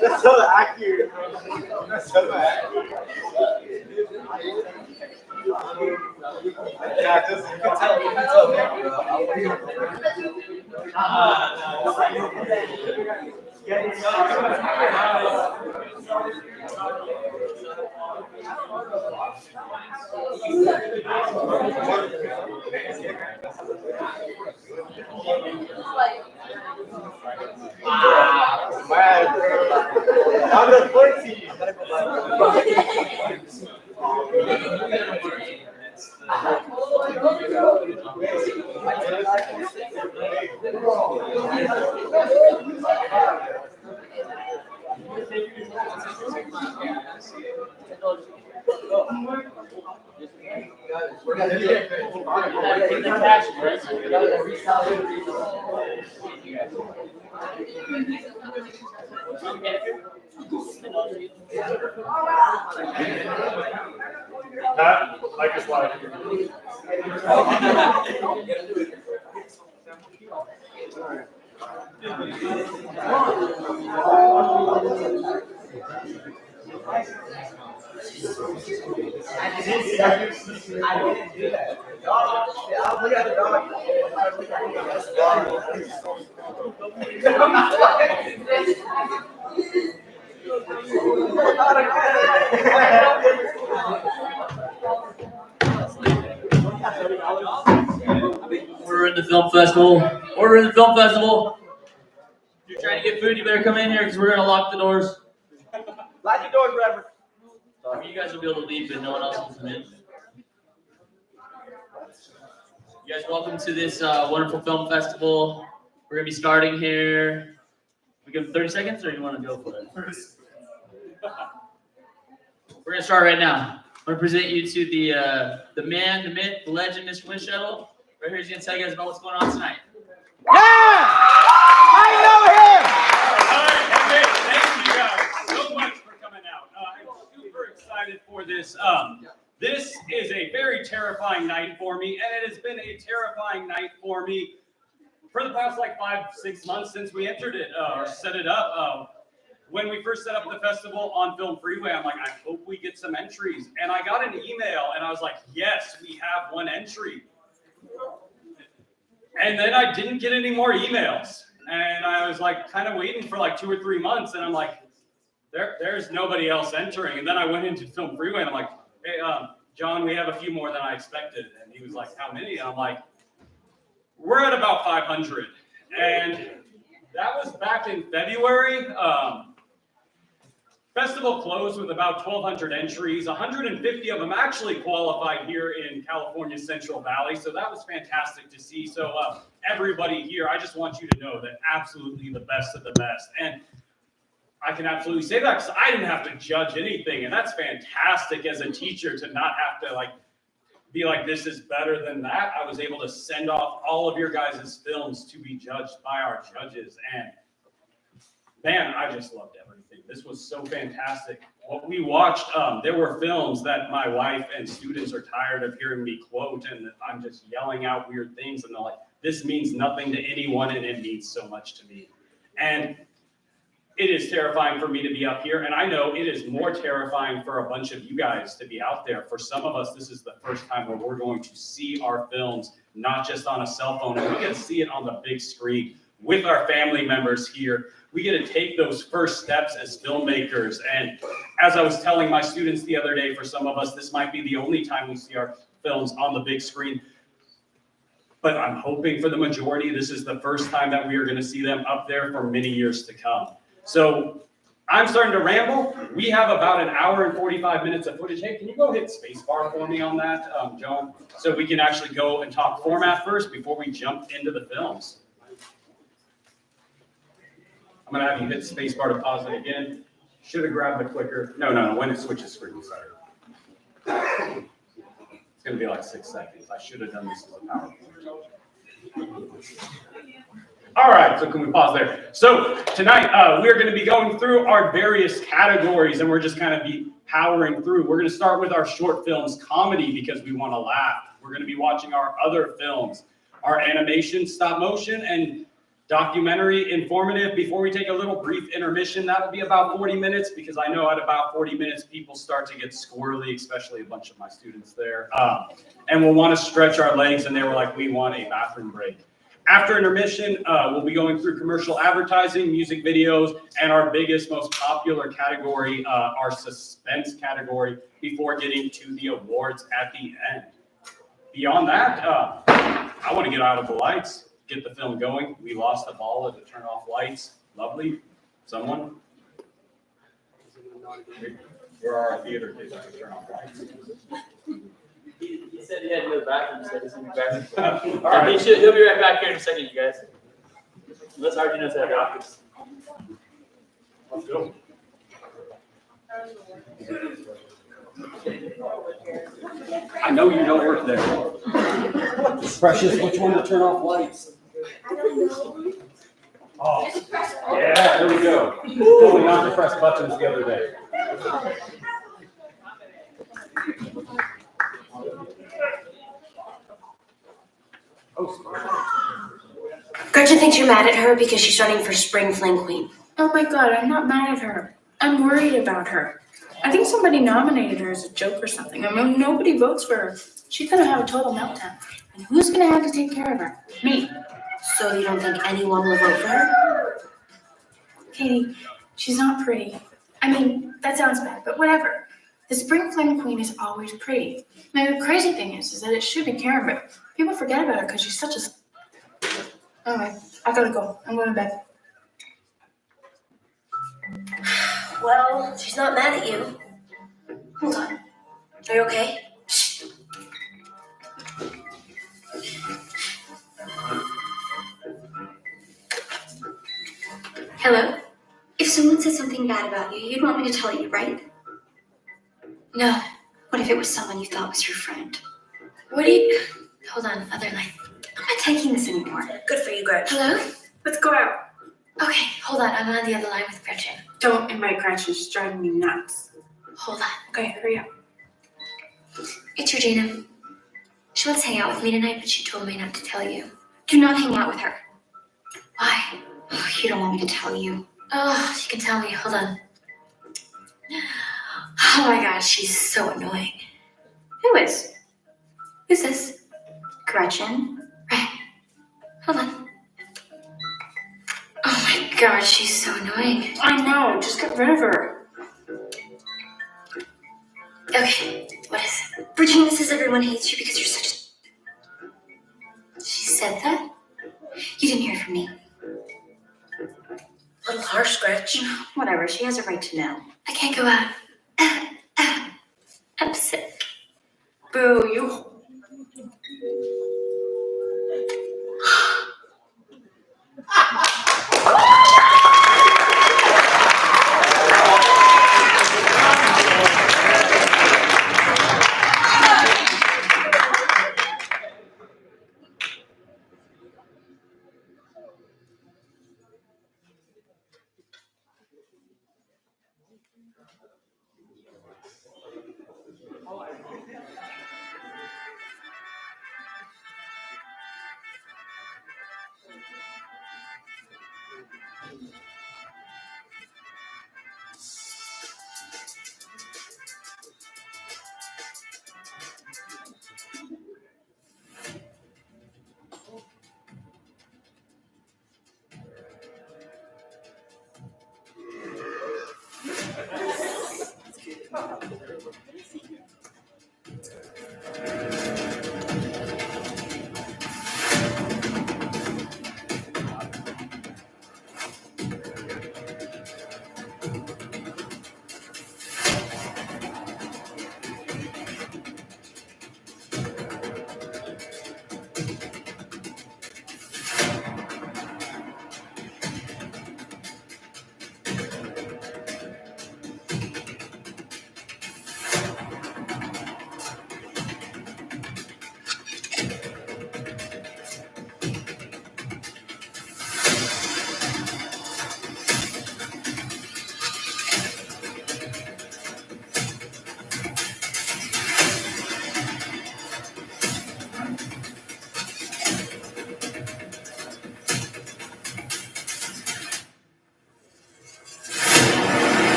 That's so accurate. That's so accurate. Yeah, just, you can tell. You can tell. On the 14. Like his life. I didn't do that. I'll look at the dog. We're in the film festival. Order in the film festival. If you're trying to get food, you better come in here because we're gonna lock the doors. Lock your doors, Reverend. You guys will be able to leave, but no one else will come in. You guys, welcome to this wonderful film festival. We're gonna be starting here. We give 30 seconds, or you want to go for it? We're gonna start right now. I'm gonna present you to the man, the myth, the legend, Mr. Wind Shuttle. Right here, he's gonna tell you guys about what's going on tonight. Yeah! I know him! Thank you guys so much for coming out. I'm super excited for this. This is a very terrifying night for me, and it has been a terrifying night for me for the past like 5-6 months since we entered it or set it up. When we first set up the festival on Film Freeway, I'm like, I hope we get some entries. And I got an email, and I was like, yes, we have one entry. And then I didn't get any more emails. And I was like kind of waiting for like 2 or 3 months, and I'm like, there's nobody else entering. And then I went into Film Freeway, and I'm like, hey, John, we have a few more than I expected. And he was like, how many? And I'm like, we're at about 500. And that was back in February. Festival closed with about 1,200 entries. 150 of them actually qualified here in California's Central Valley. So that was fantastic to see. So everybody here, I just want you to know that absolutely the best of the best. And I can absolutely say that because I didn't have to judge anything. And that's fantastic as a teacher to not have to like be like, this is better than that. I was able to send off all of your guys' films to be judged by our judges. And man, I just loved everything. This was so fantastic. What we watched, there were films that my wife and students are tired of hearing me quote, and I'm just yelling out weird things, and they're like, this means nothing to anyone, and it means so much to me. And it is terrifying for me to be up here, and I know it is more terrifying for a bunch of you guys to be out there. For some of us, this is the first time where we're going to see our films, not just on a cell phone, and we get to see it on the big screen with our family members here. We get to take those first steps as filmmakers. And as I was telling my students the other day, for some of us, this might be the only time we see our films on the big screen. But I'm hoping for the majority, this is the first time that we are going to see them up there for many years to come. So I'm starting to ramble. We have about 1 hour and 45 minutes of footage. Hey, can you go hit spacebar for me on that, Joan? So we can actually go and talk format first before we jump into the films. I'm going to have you hit spacebar to pause it again. Should have grabbed the clicker. No, when it switches screens, sorry. It's going to be like 6 seconds. I should have done this as a PowerPoint. All right, so can we pause there? So tonight, we're going to be going through our various categories, and we're just kind of be powering through. We're going to start with our short films comedy because we want to laugh. We're going to be watching our other films, our animation, stop motion, and documentary informative. Before we take a little brief intermission, that'll be about 40 minutes because I know at about 40 minutes, people start to get squirrely, especially a bunch of my students there. And we'll want to stretch our legs, and they were like, we want a bathroom break. After intermission, we'll be going through commercial advertising, music videos, and our biggest, most popular category, our suspense category, before getting to the awards at the end. Beyond that, I want to get out of the lights, get the film going. We lost the ball to turn off lights. Lovely. Someone? Where are our theater kids to turn off lights? He said he had to go to the bathroom, so he's going to be back. All right. He'll be right back here in a second, you guys. Unless RJ knows how to office. Let's go. I know you don't work there. Precious, which one to turn off lights? Oh, yeah, there we go. Pulling on to press buttons the other day. Gretchen thinks you're mad at her because she's running for spring fling queen. Oh my god, I'm not mad at her. I'm worried about her. I think somebody nominated her as a joke or something. I mean, nobody votes for her. She's gonna have a total meltdown. And who's gonna have to take care of her? Me. So you don't think anyone will vote for her? Katie, she's not pretty. I mean, that sounds bad, but whatever. The spring fling queen is always pretty. Now, the crazy thing is that it should be Karen, but people forget about her because she's such a... Anyway, I gotta go. I'm going to bed. Well, she's not mad at you. Hold on. Are you okay? Shh. Hello? If someone said something bad about you, you'd want me to tell you, right? No. What if it was someone you thought was your friend? What do you... Hold on, other line. I'm not taking this anymore. Good for you, Gretchen. Hello? Let's go out. Okay, hold on. I'm on the other line with Gretchen. Don't invite Gretchen. She's driving me nuts. Hold on. Okay, hurry up. It's Regina. She wants to hang out with me tonight, but she told me not to tell you. Do not hang out with her. Why? Oh, you don't want me to tell you. Oh, you can tell me. Hold on. Oh my God, she's so annoying. Who is? Who's this? Gretchen. Right. Hold on. my god, she's so annoying. I know, just get rid of her. Okay, what is it? Virginia says everyone hates you because you're such a... She said that? You didn't hear it from me. Little harsh, Gretch. Whatever, she has a right to know. I can't go out. I'm sick. Boo, you.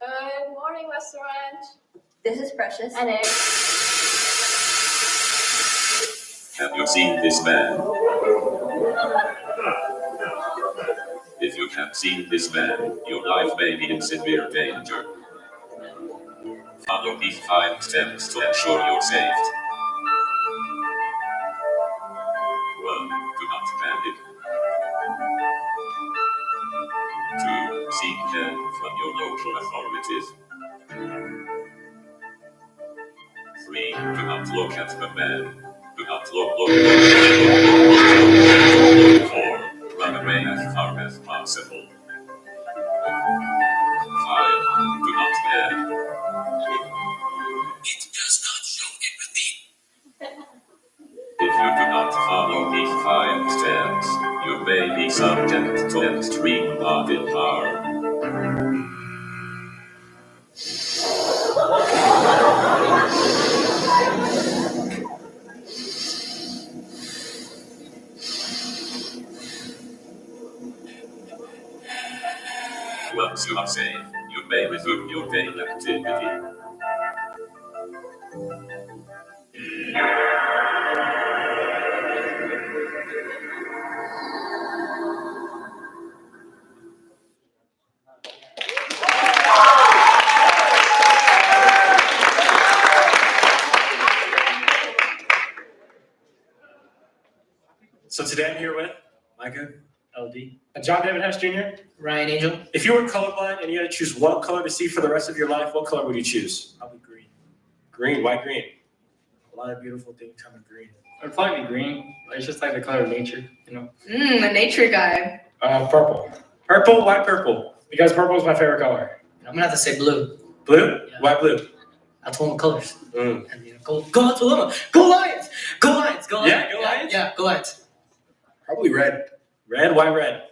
Good morning, restaurant. This is Precious. And eggs. Have you seen this man? If you have seen this man, your life may be in severe danger. Follow these 5 steps to ensure you're saved. 1. Do not panic. 2. Seek help from your local authorities. 3. Do not look at the man. Do not look. 4. Run away as far as possible. 5. Do not beg. It does not show empathy. If you do not follow these 5 steps, you may be subject to extreme bodily harm. Once you are safe, you may resume your daily activity. So today I'm here with Micah, LD. John David Hess Jr. Ryan Angel. If you were colorblind and you had to choose one color to see for the rest of your life, what color would you choose? Probably green. Green. Why green? A lot of beautiful things come in green. I'd probably be green. It's just like the color of nature, you know. A nature guy. Purple. Purple. Why purple? Because purple is my favorite color. I'm gonna have to say blue. Blue. Yeah. Why blue? That's one of the colors. Mm. And, you know, go Tolima. Go Lions. Go Lions. Go Lions. Yeah, go Lions? Yeah, go Lions. Probably red. Red. Why red?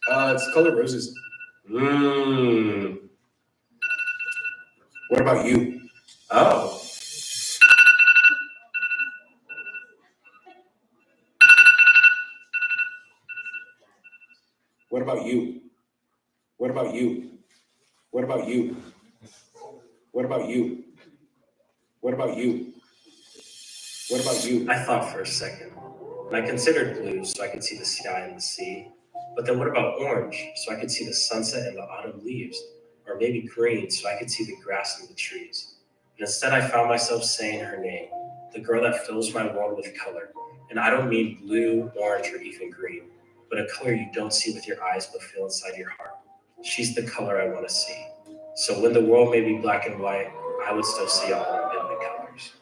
It's the color of roses. Mmm. What about you? Oh. What about you? What about you? What about you? What about you? What about you? What about you? I thought for a second, and I considered blue so I could see the sky and the sea. But then what about orange so I could see the sunset and the autumn leaves? Or maybe green so I could see the grass and the trees. And instead I found myself saying her name, the girl that fills my world with color. And I don't mean blue, orange, or even green, but a color you don't see with your eyes but feel inside your heart. She's the color I want to see. So when the world may be black and white, I would still see all of them in the colors.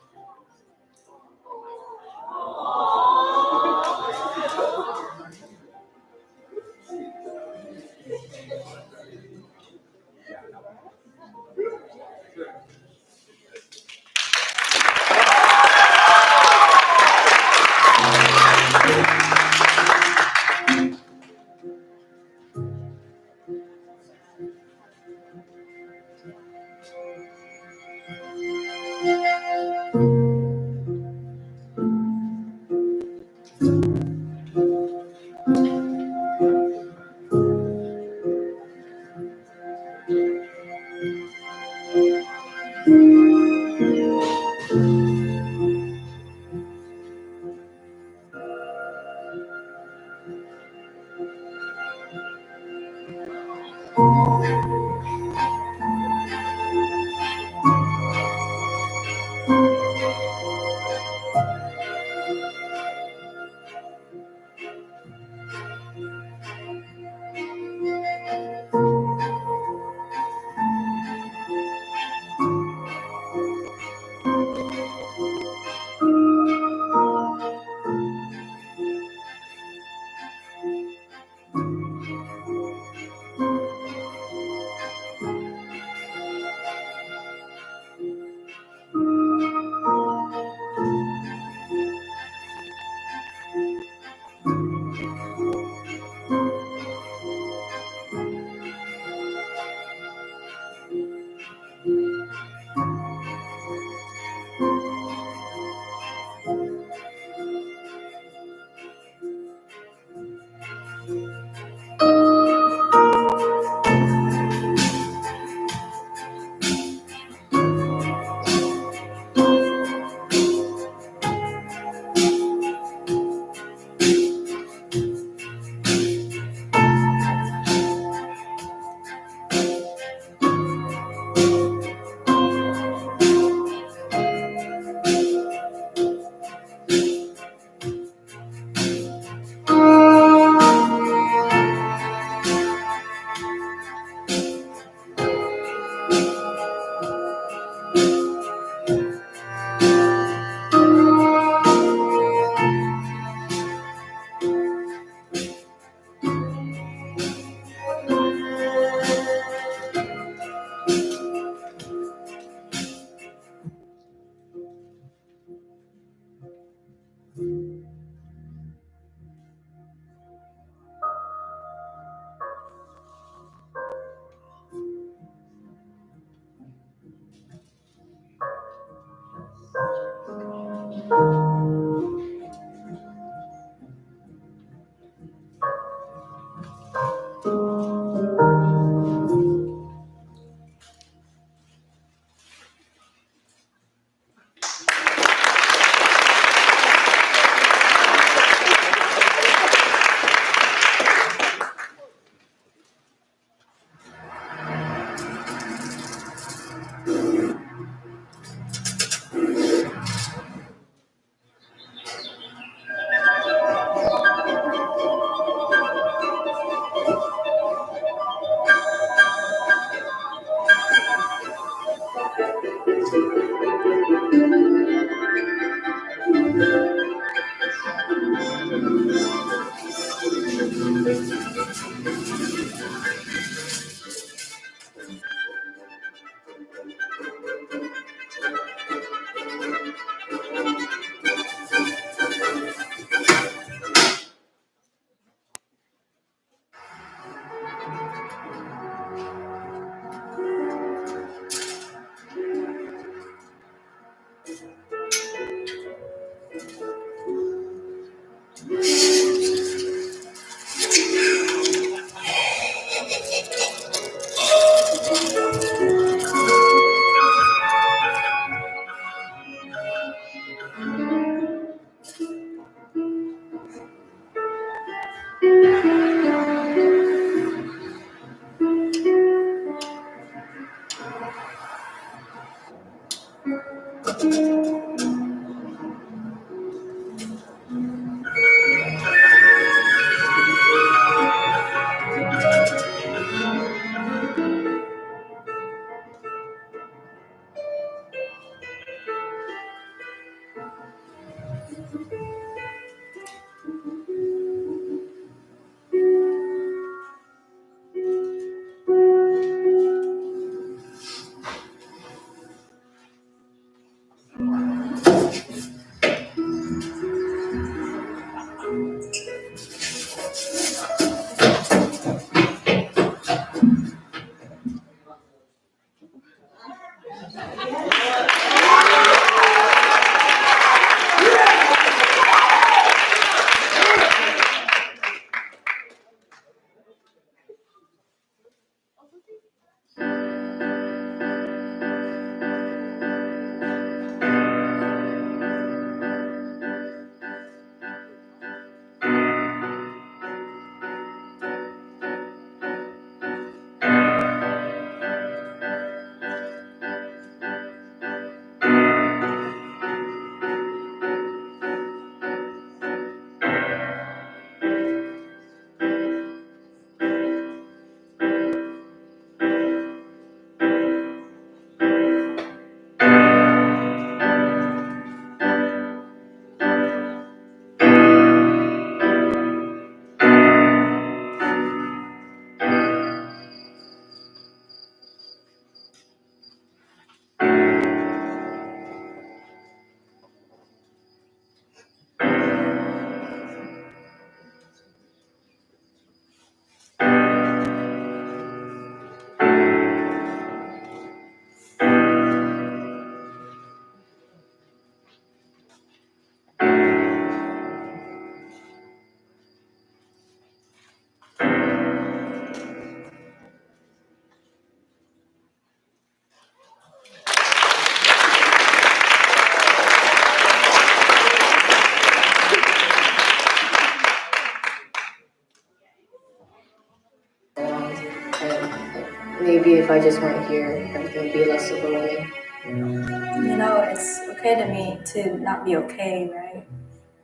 if I just weren't here, everything would be less overwhelming. You know, it's okay to me to not be okay, right?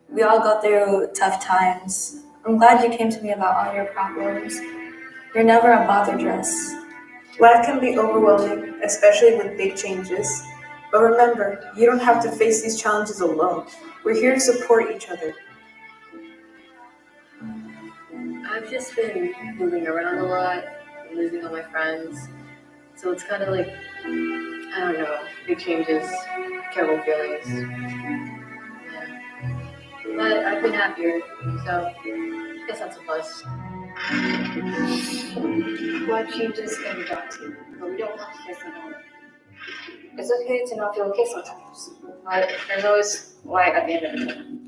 We all go through tough times. I'm glad you came to me about all your problems. You're never a bother dress. Life can be overwhelming, especially with big changes. But remember, you don't have to face these challenges alone. We're here to support each other. I've just been moving around a lot, losing all my friends. So it's kind of like, I don't know, big changes, terrible feelings. Yeah. But I've been happier, so I guess that's a plus. What changes can we talk to? But we don't have to face them all. It's okay to not feel okay sometimes. But there's always light at the end of the tunnel.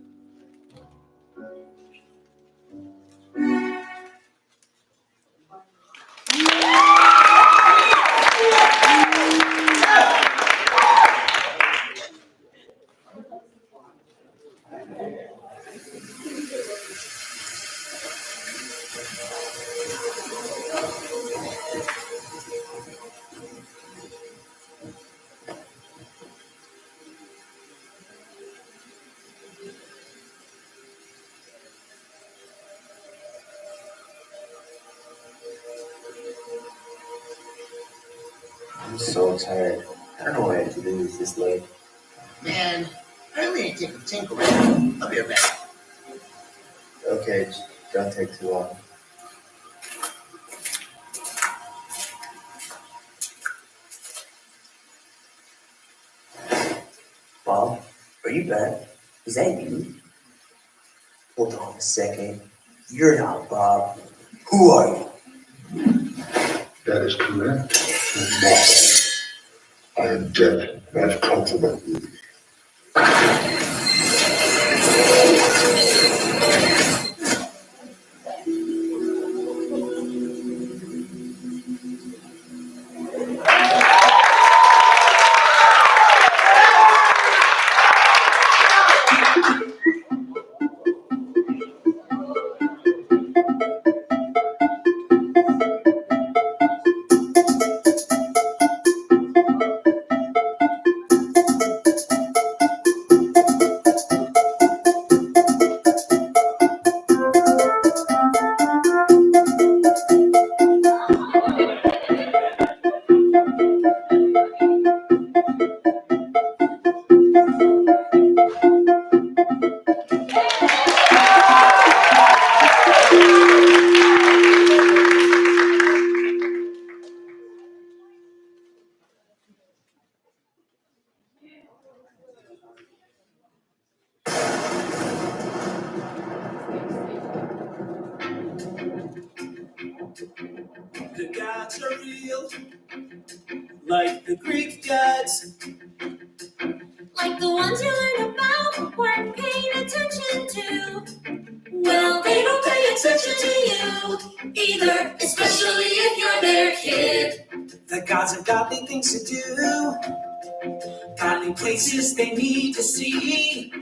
I'm so tired. I don't know why I have to do this late. Man, I only need to take a tinkle. I'll be right back. Okay, don't take too long. Bob, are you back? Is that you? Hold on a second. You're not Bob. Who are you? That is correct. I am dead. I've come to my duty. The gods are real, like the Greek gods. Like the ones you learned about but weren't paying attention to. Well, they don't pay attention to you either, especially if you're their kid. The gods have godly things to do, godly places they need to see,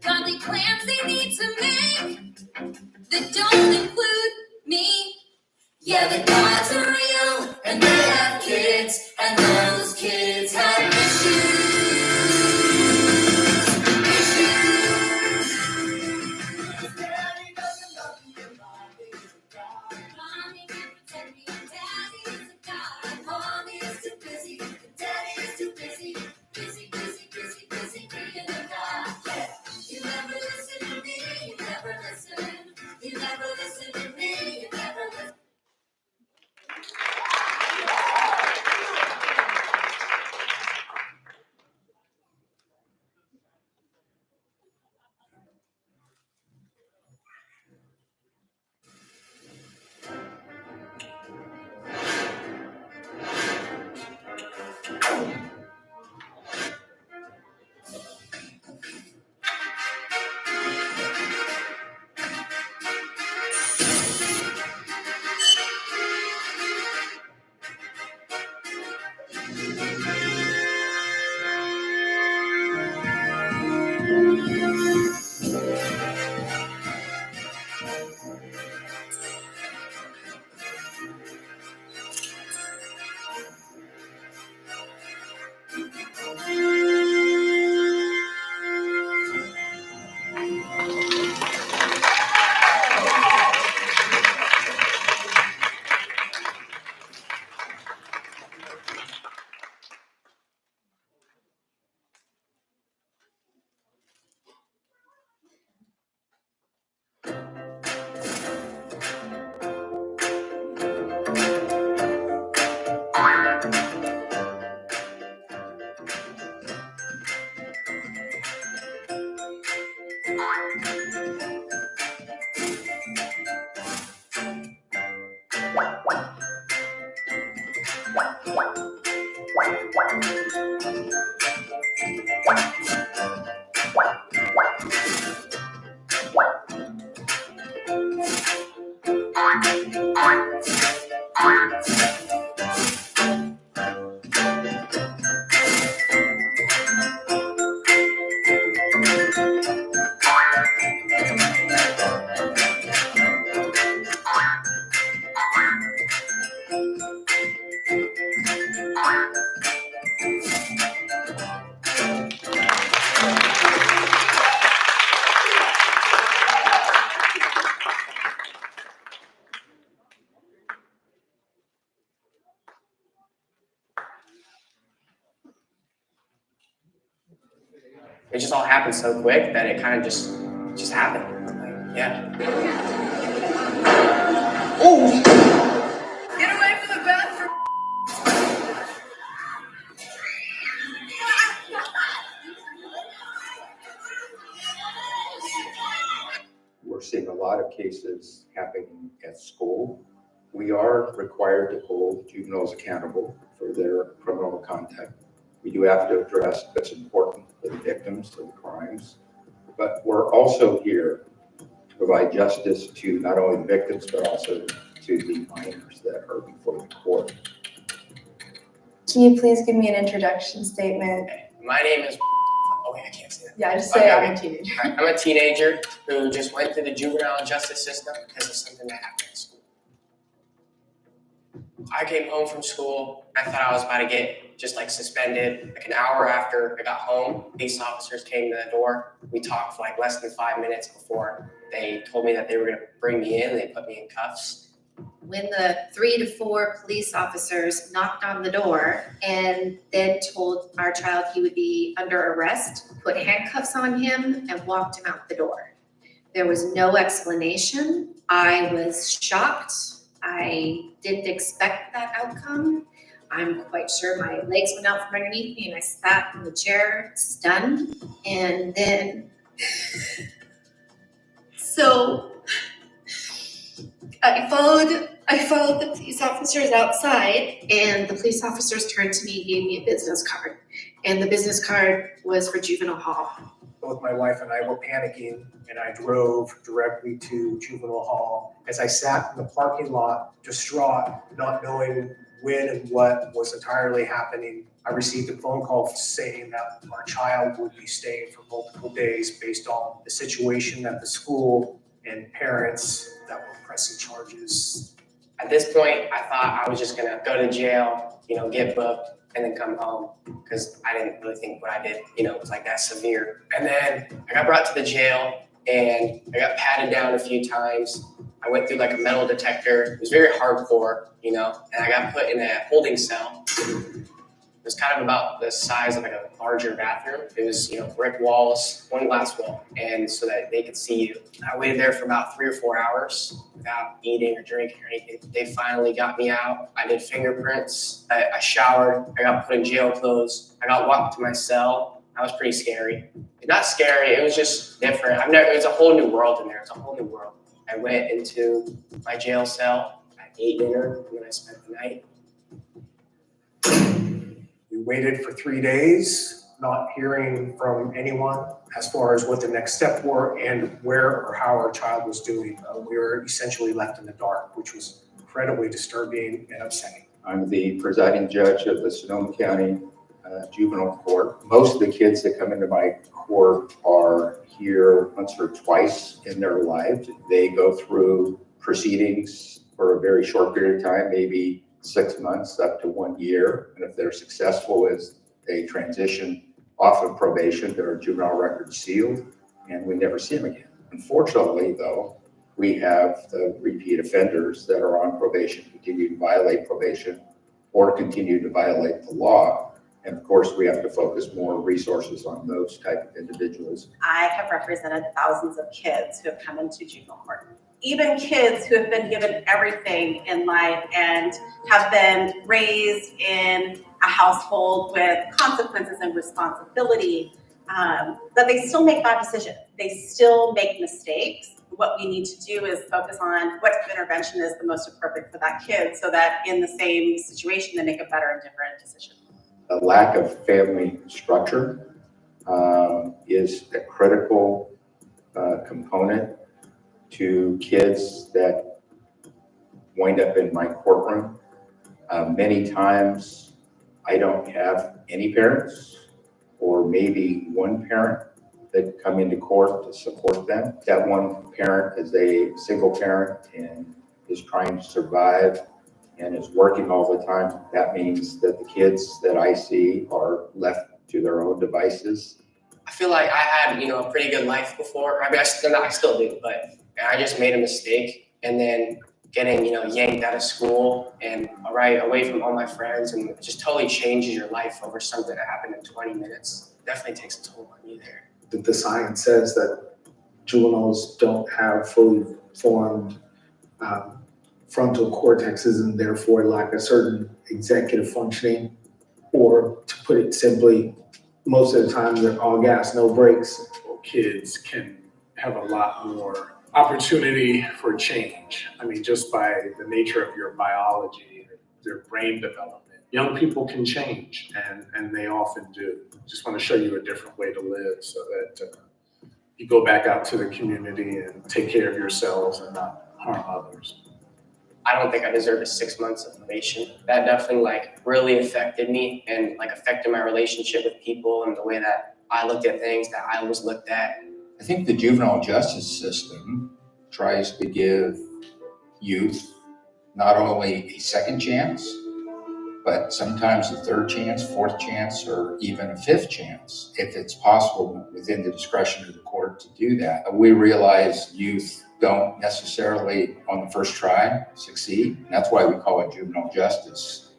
Godly plans they need to make that don't include me. Yeah, the gods are real, and they have kids, and those kids have issues. Daddy doesn't love me, and mommy is a god. Mommy can protect me, and daddy is a god. Mommy is too busy, and daddy is too busy. Busy being a god. Yeah, you never listen. It just all happened so quick that it kind of just happened. Like, yeah. Oh! Get away from the bathroom! We're seeing a lot of cases happening at school. We are required to hold juveniles accountable for their criminal conduct. We do have to address what's important for the victims of the crimes, but we're also here to provide justice to not only the victims, but also to the minors that are before the court. Can you please give me an introduction statement? My name is. Oh wait, I can't say that. Yeah, just say I'm a teenager. I'm a teenager who just went through the juvenile justice system because of something that happened at school. I came home from school. I thought I was about to get just like suspended. Like an hour after I got home, police officers came to the door. We talked for like less than 5 minutes before they told me that they were going to bring me in. They put me in cuffs. When the 3 to 4 police officers knocked on the door and then told our child he would be under arrest, put handcuffs on him and walked him out the door. There was no explanation. I was shocked. I didn't expect that outcome. I'm quite sure my legs went out from underneath me and I sat in the chair stunned. And then, so I followed the police officers outside, and the police officers turned to me and gave me a business card. And the business card was for juvenile hall. Both my wife and I were panicking, and I drove directly to juvenile hall. As I sat in the parking lot, distraught, not knowing when and what was entirely happening, I received a phone call saying that our child would be staying for multiple days based on the situation at the school and parents that were pressing charges. At this point, I thought I was just gonna go to jail, get booked, and then come home because I didn't really think what I did, was like that severe. And then I got brought to the jail and I got patted down a few times. I went through like a metal detector. It was very hardcore, and I got put in a holding cell. It was kind of about the size of like a larger bathroom. It was, brick walls, one glass wall, and so that they could see you. I waited there for about 3 or 4 hours without eating or drinking or anything. They finally got me out. I did fingerprints. I showered. I got put in jail clothes. I got walked to my cell. That was pretty scary. Not scary. It was just different. It was a whole new world in there. It's a whole new world. I went into my jail cell. I ate dinner, and then I spent the night. We waited for 3 days, not hearing from anyone as far as what the next steps were and where or how our child was doing. We were essentially left in the dark, which was incredibly disturbing and upsetting. I'm the presiding judge of the Sonoma County Juvenile Court. Most of the kids that come into my court are here once or twice in their lives. They go through proceedings for a very short period of time, maybe 6 months up to 1 year. And if they're successful as they transition off of probation, their juvenile record sealed and we never see them again. Unfortunately though, we have the repeat offenders that are on probation, continue to violate probation or continue to violate the law. And of course, we have to focus more resources on those type of individuals. I have represented thousands of kids who have come into juvenile court. Even kids who have been given everything in life and have been raised in a household with consequences and responsibility, that they still make bad decisions. They still make mistakes. What we need to do is focus on what intervention is the most appropriate for that kid so that in the same situation, they make a better and different decision. A lack of family structure is a critical component to kids that wind up in my courtroom. Many times I don't have any parents or maybe one parent that come into court to support them. That one parent is a single parent and is trying to survive and is working all the time. That means that the kids that I see are left to their own devices. I feel like I had, a pretty good life before. I mean, I still do, but I just made a mistake, and then getting, yanked out of school and away from all my friends, and it just totally changes your life over something that happened in 20 minutes. It definitely takes a toll on you there. The science says that juveniles don't have fully formed frontal cortexes and therefore lack a certain executive functioning, or to put it simply, most of the time they're all gas, no brakes. Kids can have a lot more opportunity for change. I mean, just by the nature of your biology, their brain development. Young people can change, and they often do. Just want to show you a different way to live so that you go back out to the community and take care of yourselves and not harm others. I don't think I deserved a 6 months of probation. That definitely really affected me and affected my relationship with people and the way that I looked at things, that I was looked at. I think the juvenile justice system tries to give youth not only a second chance, but sometimes a third chance, fourth chance, or even a fifth chance, if it's possible within the discretion of the court to do that. We realize youth don't necessarily on the first try succeed. And that's why we call it juvenile justice,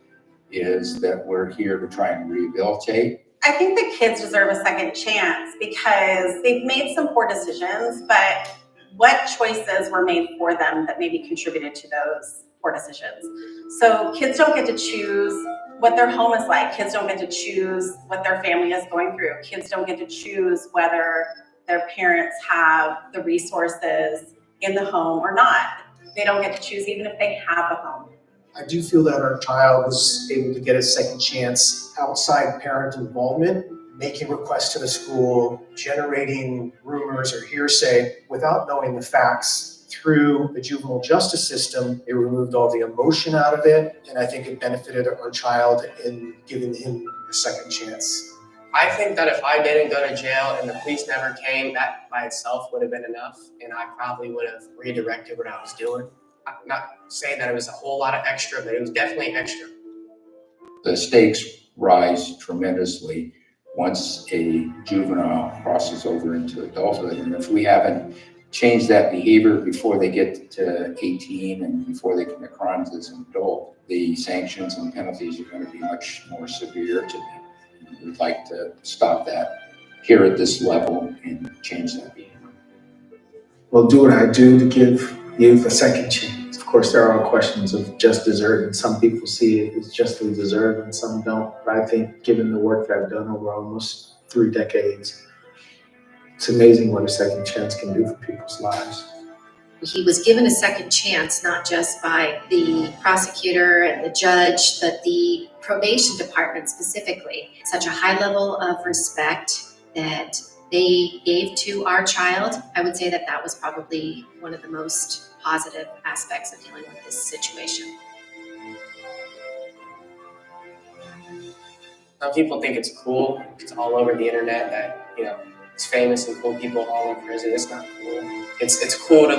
is that we're here to try and rehabilitate. I think the kids deserve a second chance because they've made some poor decisions, but what choices were made for them that maybe contributed to those poor decisions? So kids don't get to choose what their home is like. Kids don't get to choose what their family is going through. Kids don't get to choose whether their parents have the resources in the home or not. They don't get to choose even if they have a home. I do feel that our child was able to get a second chance outside parent involvement, making requests to the school, generating rumors or hearsay without knowing the facts. Through the juvenile justice system, it removed all the emotion out of it, and I think it benefited our child in giving him a second chance. I think that if I didn't go to jail and the police never came, that by itself would have been enough, and I probably would have redirected what I was doing. I'm not saying that it was a whole lot of extra, but it was definitely extra. The stakes rise tremendously once a juvenile crosses over into adulthood. And if we haven't changed that behavior before they get to 18 and before they commit crimes as an adult, the sanctions and penalties are going to be much more severe to them. We'd like to stop that here at this level and change that behavior. Well, do what I do to give youth a second chance. Of course, there are questions of just desert, and some people see it as justly deserved and some don't. But I think given the work that I've done over almost 3 decades, it's amazing what a second chance can do for people's lives. He was given a second chance, not just by the prosecutor and the judge, but the probation department specifically. Such a high level of respect that they gave to our child. I would say that that was probably one of the most positive aspects of dealing with this situation. Some people think it's cool. It's all over the internet that, it's famous and cool people all in prison. It's not cool. It's cool to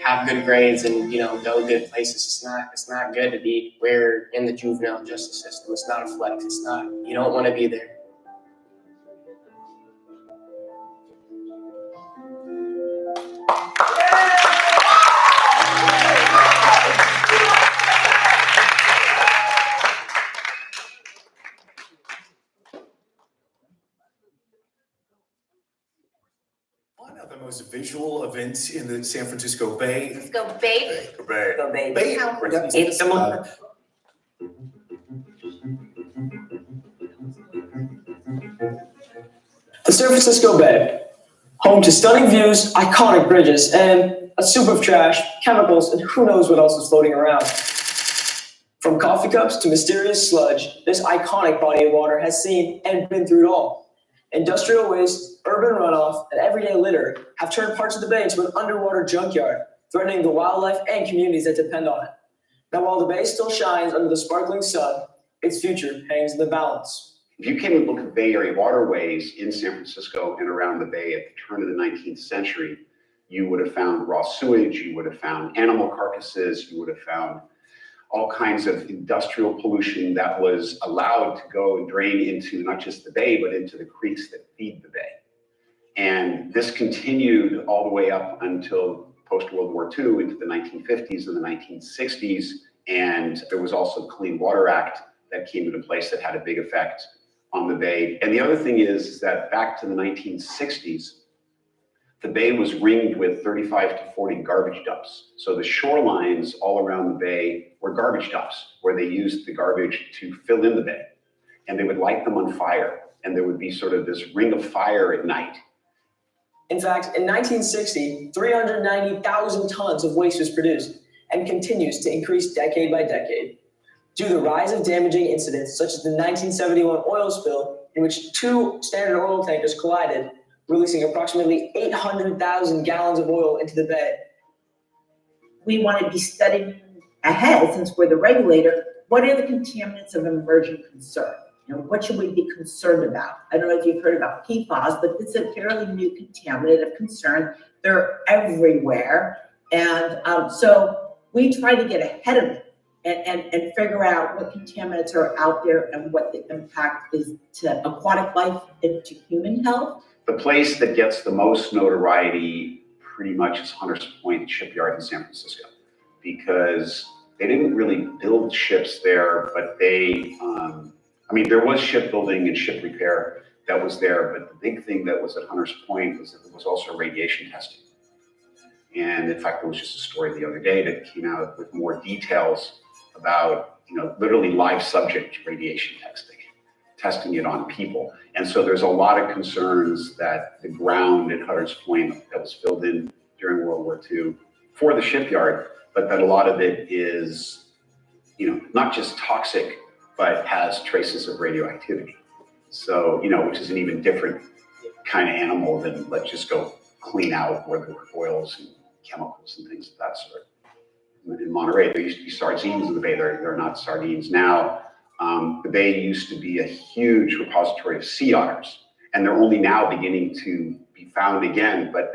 have good grades and go good places. It's not good to be where in the juvenile justice system. It's not a flex. It's not. You don't want to be there. One of the most visual events in the San Francisco Bay. Let's go, babe. Bay. Go, babe. Bay. Come on. The San Francisco Bay, home to stunning views, iconic bridges, and a soup of trash, chemicals, and who knows what else is floating around. From coffee cups to mysterious sludge, this iconic body of water has seen and been through it all. Industrial waste, urban runoff, and everyday litter have turned parts of the bay into an underwater junkyard, threatening the wildlife and communities that depend on it. Now, while the bay still shines under the sparkling sun, its future hangs in the balance. If you came and looked at Bay Area waterways in San Francisco and around the bay at the turn of the 19th century, you would have found raw sewage, you would have found animal carcasses, you would have found all kinds of industrial pollution that was allowed to go and drain into not just the bay, but into the creeks that feed the bay. And this continued all the way up until post-World War II into the 1950s and the 1960s. And there was also the Clean Water Act that came into place that had a big effect on the bay. And the other thing is that back to the 1960s, the bay was ringed with 35 to 40 garbage dumps. So the shorelines all around the bay were garbage dumps where they used the garbage to fill in the bay. And they would light them on fire. And there would be sort of this ring of fire at night. In fact, in 1960, 390,000 tons of waste was produced and continues to increase decade by decade. Due to the rise of damaging incidents such as the 1971 oil spill in which 2 Standard Oil tankers collided, releasing approximately 800,000 gallons of oil into the bay. We want to be studying ahead, since we're the regulator, what are the contaminants of emerging concern? You know, what should we be concerned about? I don't know if you've heard about PFAS, but it's a fairly new contaminant of concern. They're everywhere. And so we try to get ahead of it and figure out what contaminants are out there and what the impact is to aquatic life and to human health. The place that gets the most notoriety pretty much is Hunters Point Shipyard in San Francisco, because they didn't really build ships there, but they, there was shipbuilding and ship repair that was there, but the big thing that was at Hunters Point was that there was also radiation testing. And in fact, there was just a story the other day that came out with more details about, literally live subject radiation testing it on people. And so there's a lot of concerns that the ground at Hunters Point that was filled in during World War II for the shipyard, but that a lot of it is, not just toxic, but has traces of radioactivity. So, which is an even different kind of animal than let's just go clean out where there were oils and chemicals and things of that sort. In Monterey, there used to be sardines in the bay. They're not sardines now. The bay used to be a huge repository of sea otters, and they're only now beginning to be found again. But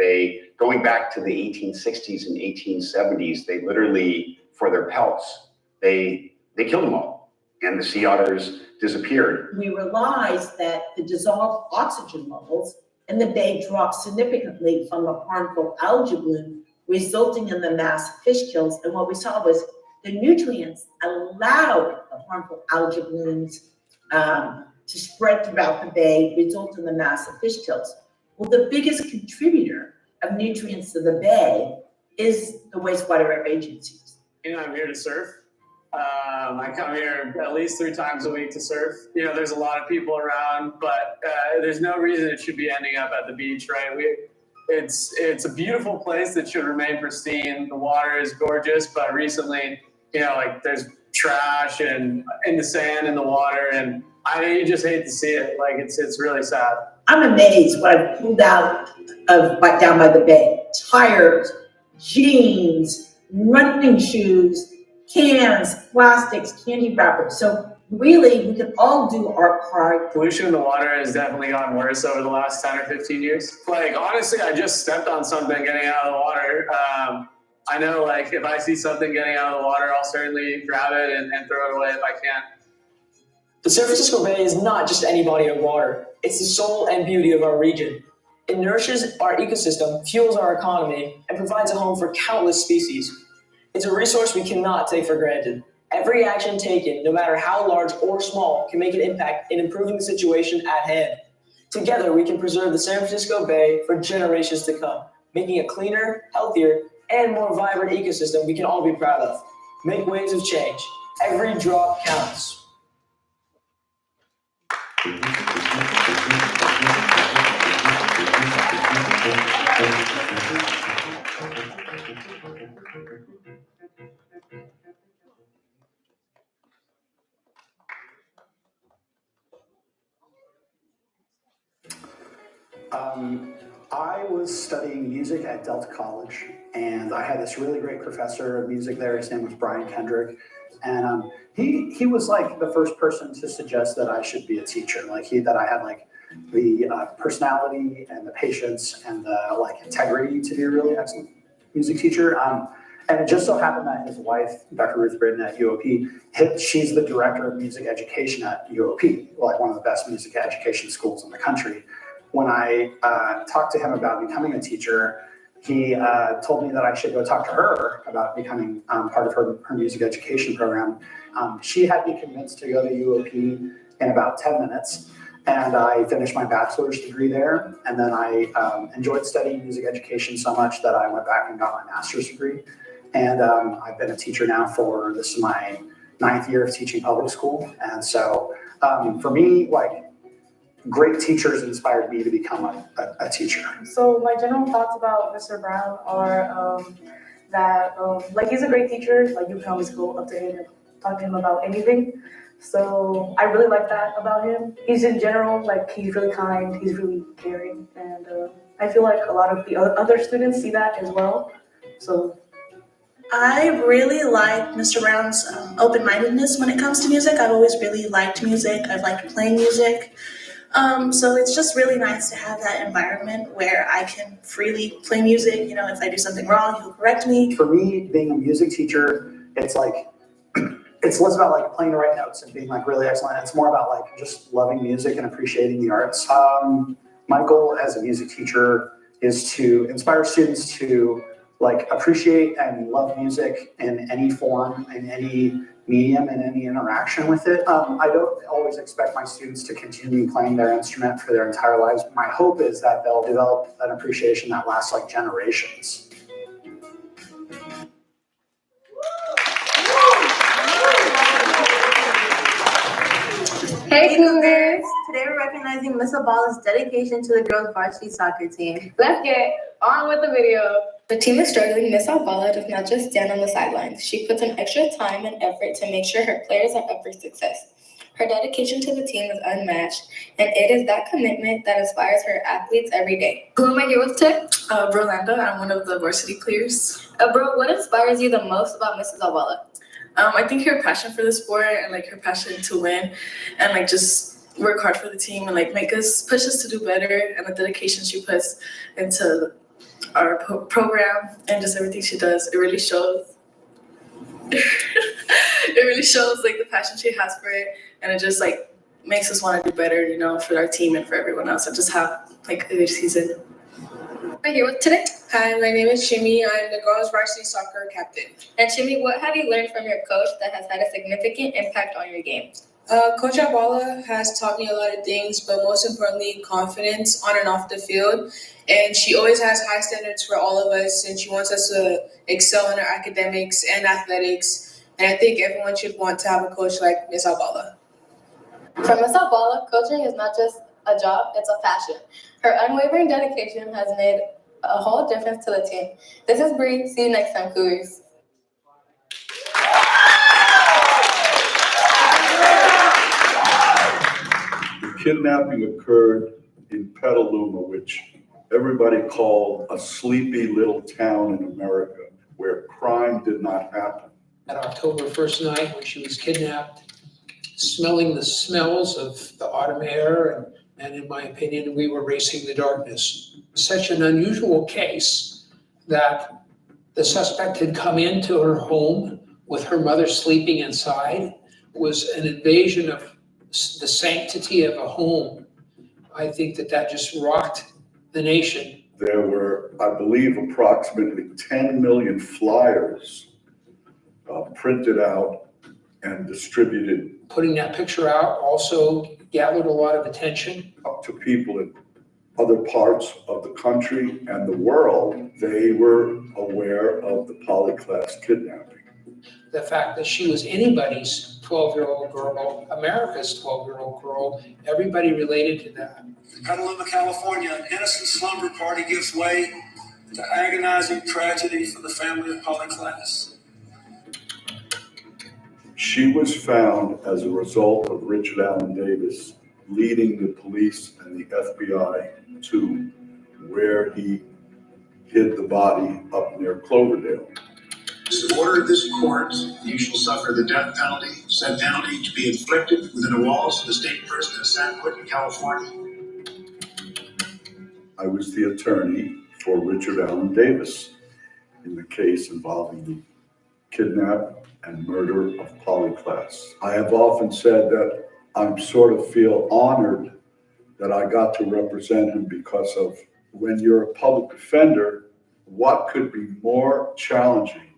going back to the 1860s and 1870s, they literally, for their pelts, they killed them all, and the sea otters disappeared. We realized that the dissolved oxygen levels in the bay dropped significantly from the harmful algae bloom, resulting in the mass fish kills. And what we saw was the nutrients allowed the harmful algae blooms to spread throughout the bay, result in the massive fish kills. Well, the biggest contributor of nutrients to the bay is the wastewater agencies. I'm here to surf. I come here at least 3 times a week to surf. There's a lot of people around, but there's no reason it should be ending up at the beach, right? It's a beautiful place that should remain pristine. The water is gorgeous, but recently, there's trash and in the sand in the water, and you just hate to see it. It's really sad. I'm amazed what I've pulled out of down by the bay. Tires, jeans, running shoes, cans, plastics, candy wrappers. So really, we can all do our part. Pollution in the water has definitely gotten worse over the last 10 or 15 years. Honestly, I just stepped on something getting out of the water. I know, if I see something getting out of the water, I'll certainly grab it and throw it away if I can. The San Francisco Bay is not just any body of water. It's the soul and beauty of our region. It nourishes our ecosystem, fuels our economy, and provides a home for countless species. It's a resource we cannot take for granted. Every action taken, no matter how large or small, can make an impact in improving the situation at hand. Together, we can preserve the San Francisco Bay for generations to come, making a cleaner, healthier, and more vibrant ecosystem we can all be proud of. Make waves of change. Every drop counts. I was studying music at Delta College, and I had this really great professor of music there. His name was Brian Kendrick, and he was like the first person to suggest that I should be a teacher. That I had like the personality and the patience and the like integrity to be a really excellent music teacher. And it just so happened that his wife, Dr. Ruth Britton at UOP, she's the director of music education at UOP, like one of the best music education schools in the country. When I talked to him about becoming a teacher, he told me that I should go talk to her about becoming part of her music education program. She had me convinced to go to UOP in about 10 minutes, and I finished my bachelor's degree there. And then I enjoyed studying music education so much that I went back and got my master's degree. And I've been a teacher now for, this is my 9th year of teaching public school. And so for me, like, great teachers inspired me to become a teacher. So my general thoughts about Mr. Brown are that like he's a great teacher. Like you can always go up to him and talk to him about anything. So I really like that about him. He's in general, like he's really kind, he's really caring, and I feel like a lot of the other students see that as well. So I really like Mr. Brown's open-mindedness when it comes to music. I've always really liked music. I've liked playing music. So it's just really nice to have that environment where I can freely play music. You know, if I do something wrong, he'll correct me. For me, being a music teacher, it's like, it's less about like playing the right notes and being like really excellent. It's more about like just loving music and appreciating the arts. My goal as a music teacher is to inspire students to like appreciate and love music in any form, in any medium, and any interaction with it. I don't always expect my students to continue playing their instrument for their entire lives. My hope is that they'll develop an appreciation that lasts like generations. Hey Cougars! Today we're recognizing Miss Abala's dedication to the girls' varsity soccer team. Let's get on with the video. The team is struggling. Miss Abala does not just stand on the sidelines. She puts in extra time and effort to make sure her players are up for success. Her dedication to the team is unmatched, and it is that commitment that inspires her athletes every day. Who am I here with today? Rolanda, I'm one of the varsity players. Bro, what inspires you the most about Mrs. Abala? I think her passion for the sport and like her passion to win and like just work hard for the team and like push us to do better, and the dedication she puts into our program and just everything she does, it really shows. It really shows like the passion she has for it, and it just like makes us want to do better, you know, for our team and for everyone else, and just have like a good season. Right here with today. Hi, my name is Chimmy. I'm the girls' varsity soccer captain. And Chimmy, what have you learned from your coach that has had a significant impact on your game? Coach Abala has taught me a lot of things, but most importantly, confidence on and off the field. And she always has high standards for all of us, and she wants us to excel in our academics and athletics. And I think everyone should want to have a coach like Miss Abala. For Miss Abala, coaching is not just a job, it's a passion. Her unwavering dedication has made a whole difference to the team. This is Bree. See you next time, Cougars. The kidnapping occurred in Petaluma, which everybody called a sleepy little town in America where crime did not happen. That October 1st night when she was kidnapped, smelling the smells of the autumn air, and in my opinion, we were racing the darkness. Such an unusual case that the suspect had come into her home with her mother sleeping inside, was an invasion of the sanctity of a home. I think that just rocked the nation. There were, I believe, approximately 10 million flyers printed out and distributed. Putting that picture out also gathered a lot of attention. Up to people in other parts of the country and the world, they were aware of the polyclass kidnapping. The fact that she was anybody's 12-year-old girl, America's 12-year-old girl, everybody related to that. Petaluma, California, an innocent slumber party gives way It's an agonizing tragedy for the family of Polly Klaas. She was found as a result of Richard Allen Davis leading the police and the FBI to where he hid the body up near Cloverdale. It's the order of this court, you shall suffer the death penalty, said penalty to be inflicted within the walls of the state prison in San Quentin, California. I was the attorney for Richard Allen Davis in the case involving the kidnap and murder of Polly Klaas. I have often said that I sort of feel honored that I got to represent him because of when you're a public defender, what could be more challenging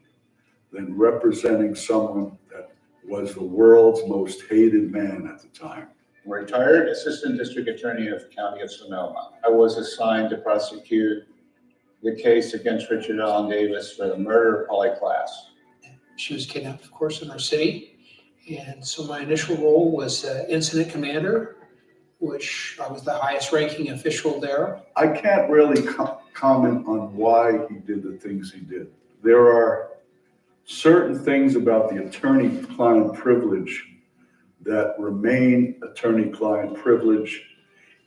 than representing someone that was the world's most hated man at the time? Retired Assistant District Attorney of the County of Sonoma. I was assigned to prosecute the case against Richard Allen Davis for the murder of Polly Klaas. She was kidnapped, of course, in our city. And so my initial role was incident commander, which I was the highest ranking official there. I can't really comment on why he did the things he did. There are certain things about the attorney-client privilege that remain attorney-client privilege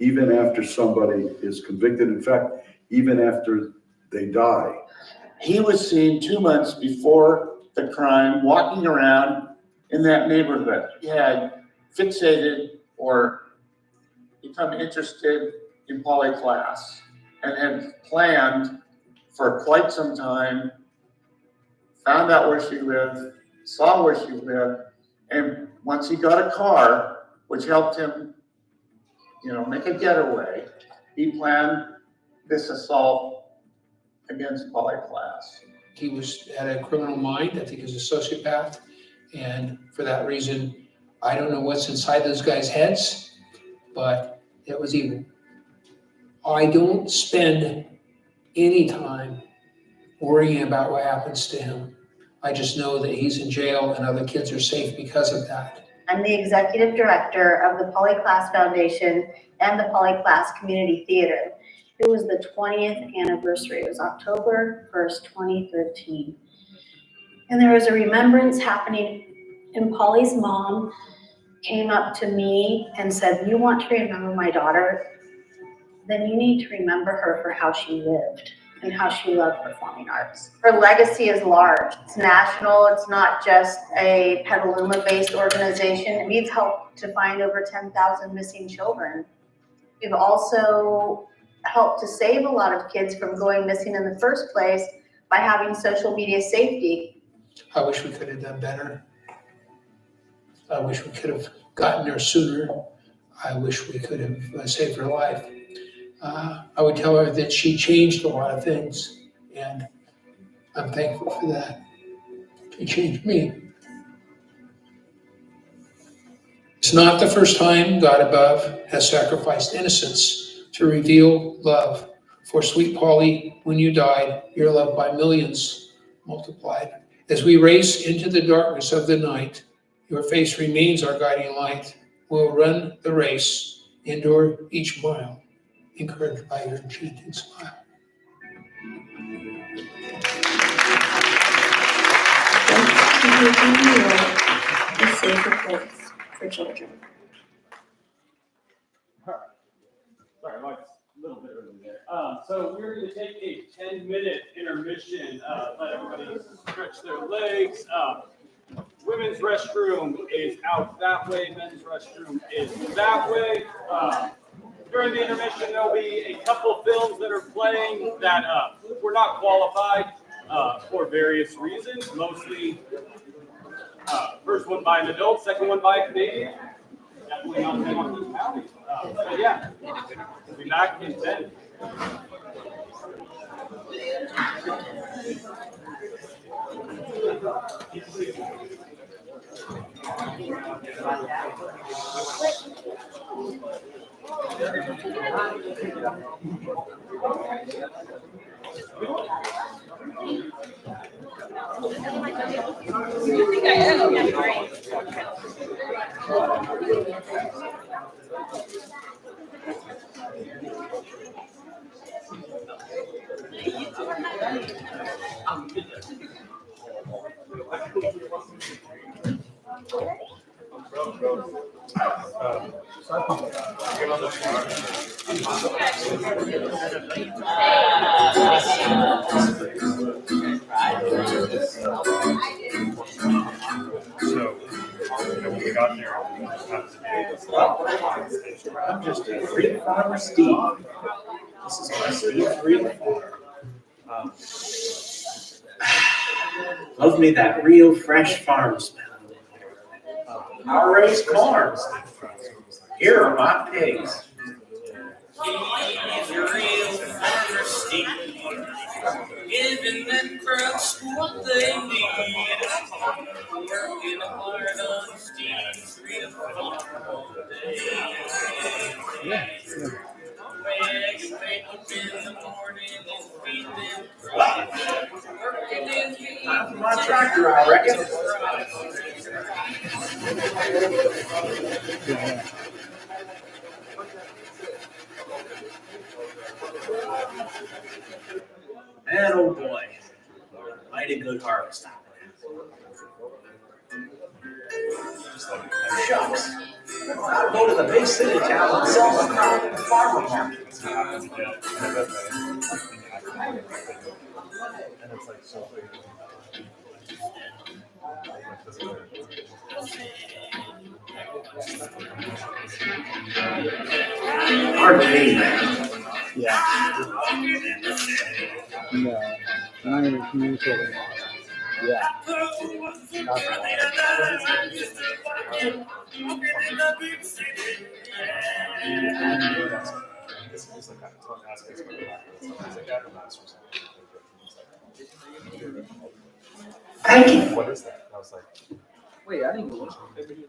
even after somebody is convicted. In fact, even after they die. He was seen 2 months before the crime walking around in that neighborhood. He had fixated or become interested in Polly Klaas and had planned for quite some time, found out where she lived, saw where she lived, and once he got a car, which helped him, make a getaway, he planned this assault against Polly Klaas. He had a criminal mind. I think he was a sociopath. And for that reason, I don't know what's inside those guys' heads, but it was evil. I don't spend any time worrying about what happens to him. I just know that he's in jail and other kids are safe because of that. I'm the executive director of the Polly Klaas Foundation and the Polly Klaas Community Theater. It was the 20th anniversary. It was October 1st, 2013. And there was a remembrance happening, and Polly's mom came up to me and said, "You want to remember my daughter? Then you need to remember her for how she lived and how she loved performing arts." Her legacy is large. It's national. It's not just a Petaluma-based organization. It needs help to find over 10,000 missing children. We've also helped to save a lot of kids from going missing in the first place by having social media safety. I wish we could have done better. I wish we could have gotten there sooner. I wish we could have saved her life. I would tell her that she changed a lot of things, and I'm thankful for that. She changed me. It's not the first time God above has sacrificed innocence to reveal love. For sweet Polly, when you died, your love by millions multiplied. As we race into the darkness of the night, your face remains our guiding light. We'll run the race, endure each mile, encouraged by your enchanting smile. A safer place for children. Sorry, Mike, a little bit early there. So we're going to take a 10-minute intermission. Let everybody stretch their legs. Women's restroom is out that way. Men's restroom is that way. During the intermission, there'll be a couple films that are playing that were not qualified for various reasons. Mostly, first one by an adult, second one by a Canadian. Definitely not San Joaquin County. But yeah, we'll be back in 10. When we got there, I'm just a real farmer, Steve. This is my Steve's real farm. Love me that real fresh farm smell. I raise corn. Here are my pigs. He's a real farmer, Steve. Giving them crowds what they need. Working hard on Steve's real farm all day. You wake up in the morning and feed them crops. Working in the evening. My tractor, I reckon. Man, oh boy, mighty good harvest. Shucks, I'll go to the big city town and sell the crop at the farmer market. Hard to me, man. Yeah. No, not even communicating. Yeah. Thank you. What is that? I was like, Wait, I didn't go.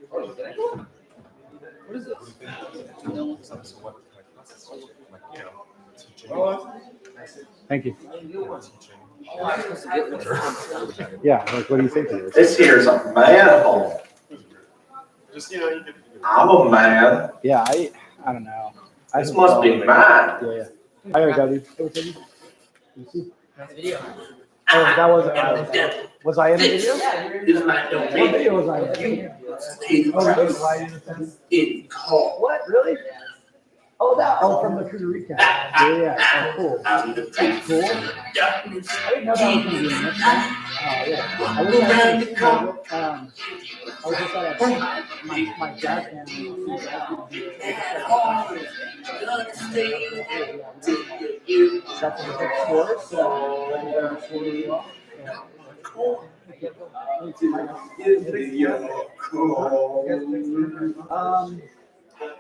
What is this? Thank you. Yeah, like what do you think it is? This here's a manhole. just, you could. I'm a man. Yeah, I don't know. This must be mine. Yeah. I already got it. You see? Oh, that was I in a video? Is my What domain. video was I in? It called. What, really? Oh, that, from the Cougar recap. Yeah. Oh, cool. That's cool. I didn't know that was going to be in this. Oh, yeah. I was just at my jazz band. That's a big sport, so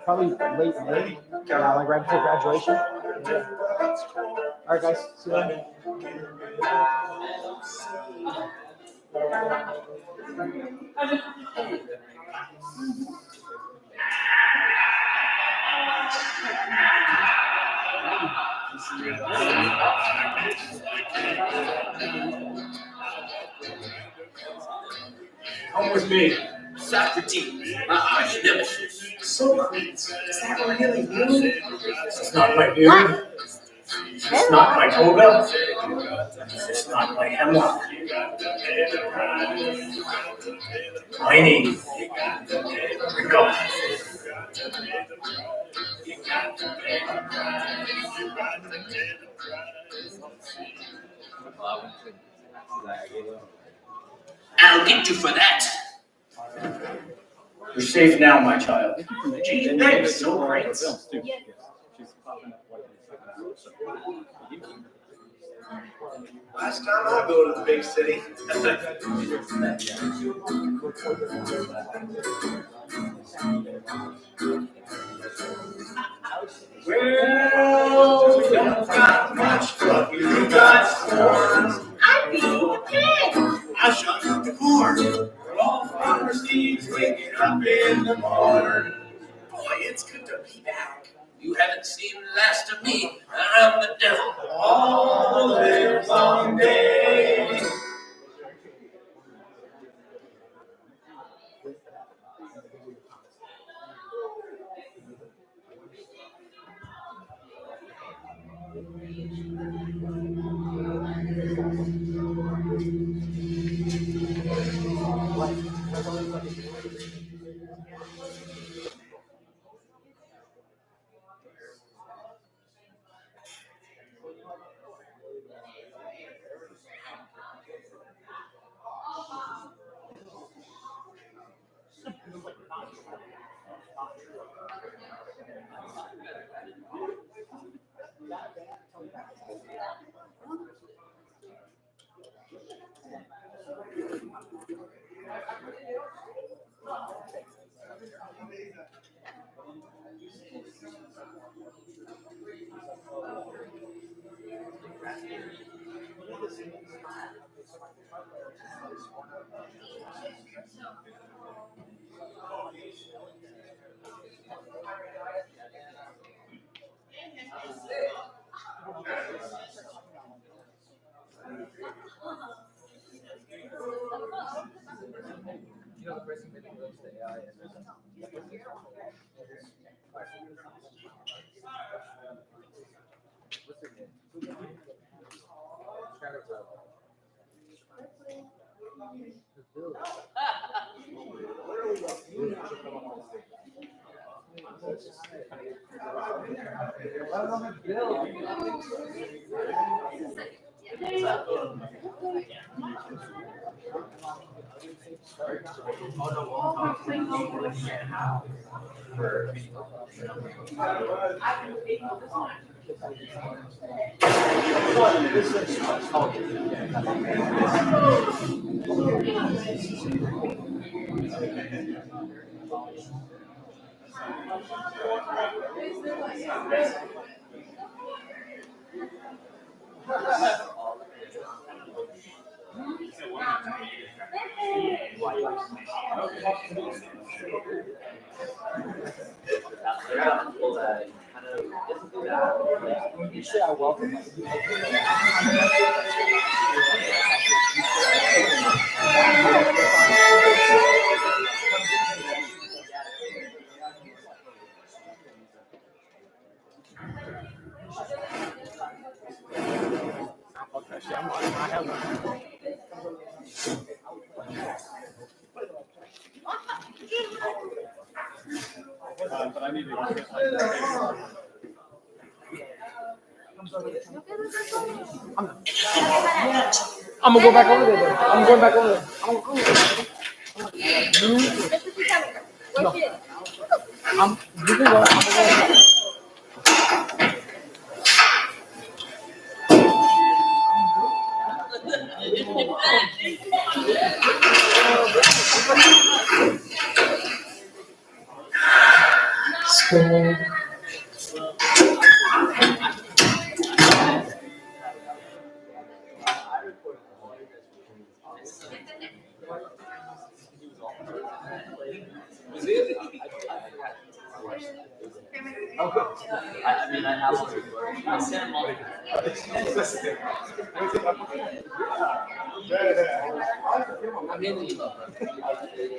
probably late May, like right before graduation. Yeah. All right, guys. See you later. Come with me. Socrates, my arch nemesis. Socrates, is that really you? It's not my beard. It's not my toga. It's not my hemlock. My name. Rico. I'll get you for that. You're safe now, my child. Gee, thanks, so great. Last time I go to the big city. Well, we don't got much, but we got corn. I beat the pig. I shot the corn. All farmer Steve's waking up in the morning. Boy, it's good to be back. You haven't seen the last of me. I'm the devil all the live long day. But I need to get I'm gonna go back over there then. I'm going back over there. No. You can go. I mean, I have one. I'm in the love.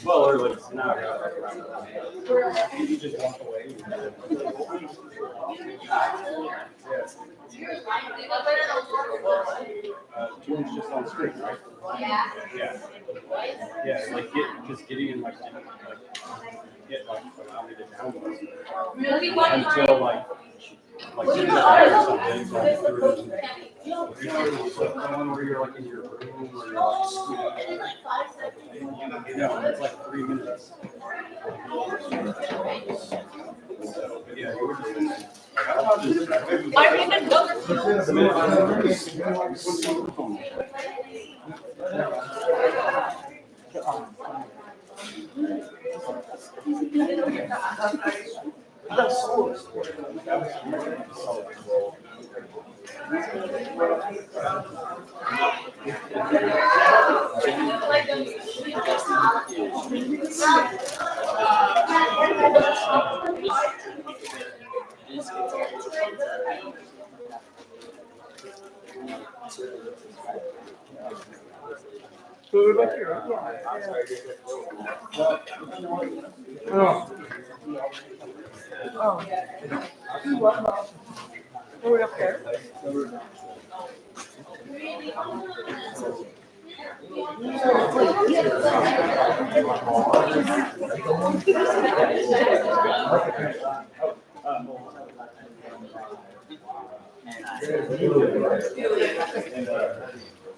well, or like not. You just walk away. Tune's just on screen, right? Yeah. Yeah, like getting in like get like allow me to download until like something like through. The one where you're like in your room or you're like no, it's like 3 minutes. Yeah, you were just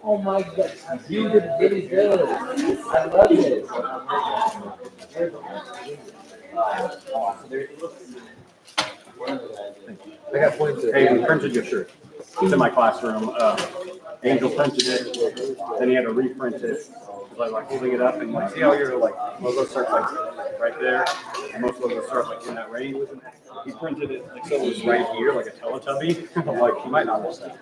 Oh my God, you did really good. I love it. I got points. Hey, we printed your shirt. It's in my classroom. Angel printed it, then he had to reprint it. Cause I like holding it up and like, see how your like logo starts like right there, and most logos start like in that range. He printed it like so it was right here, like a Teletubby. I'm like, you might not understand.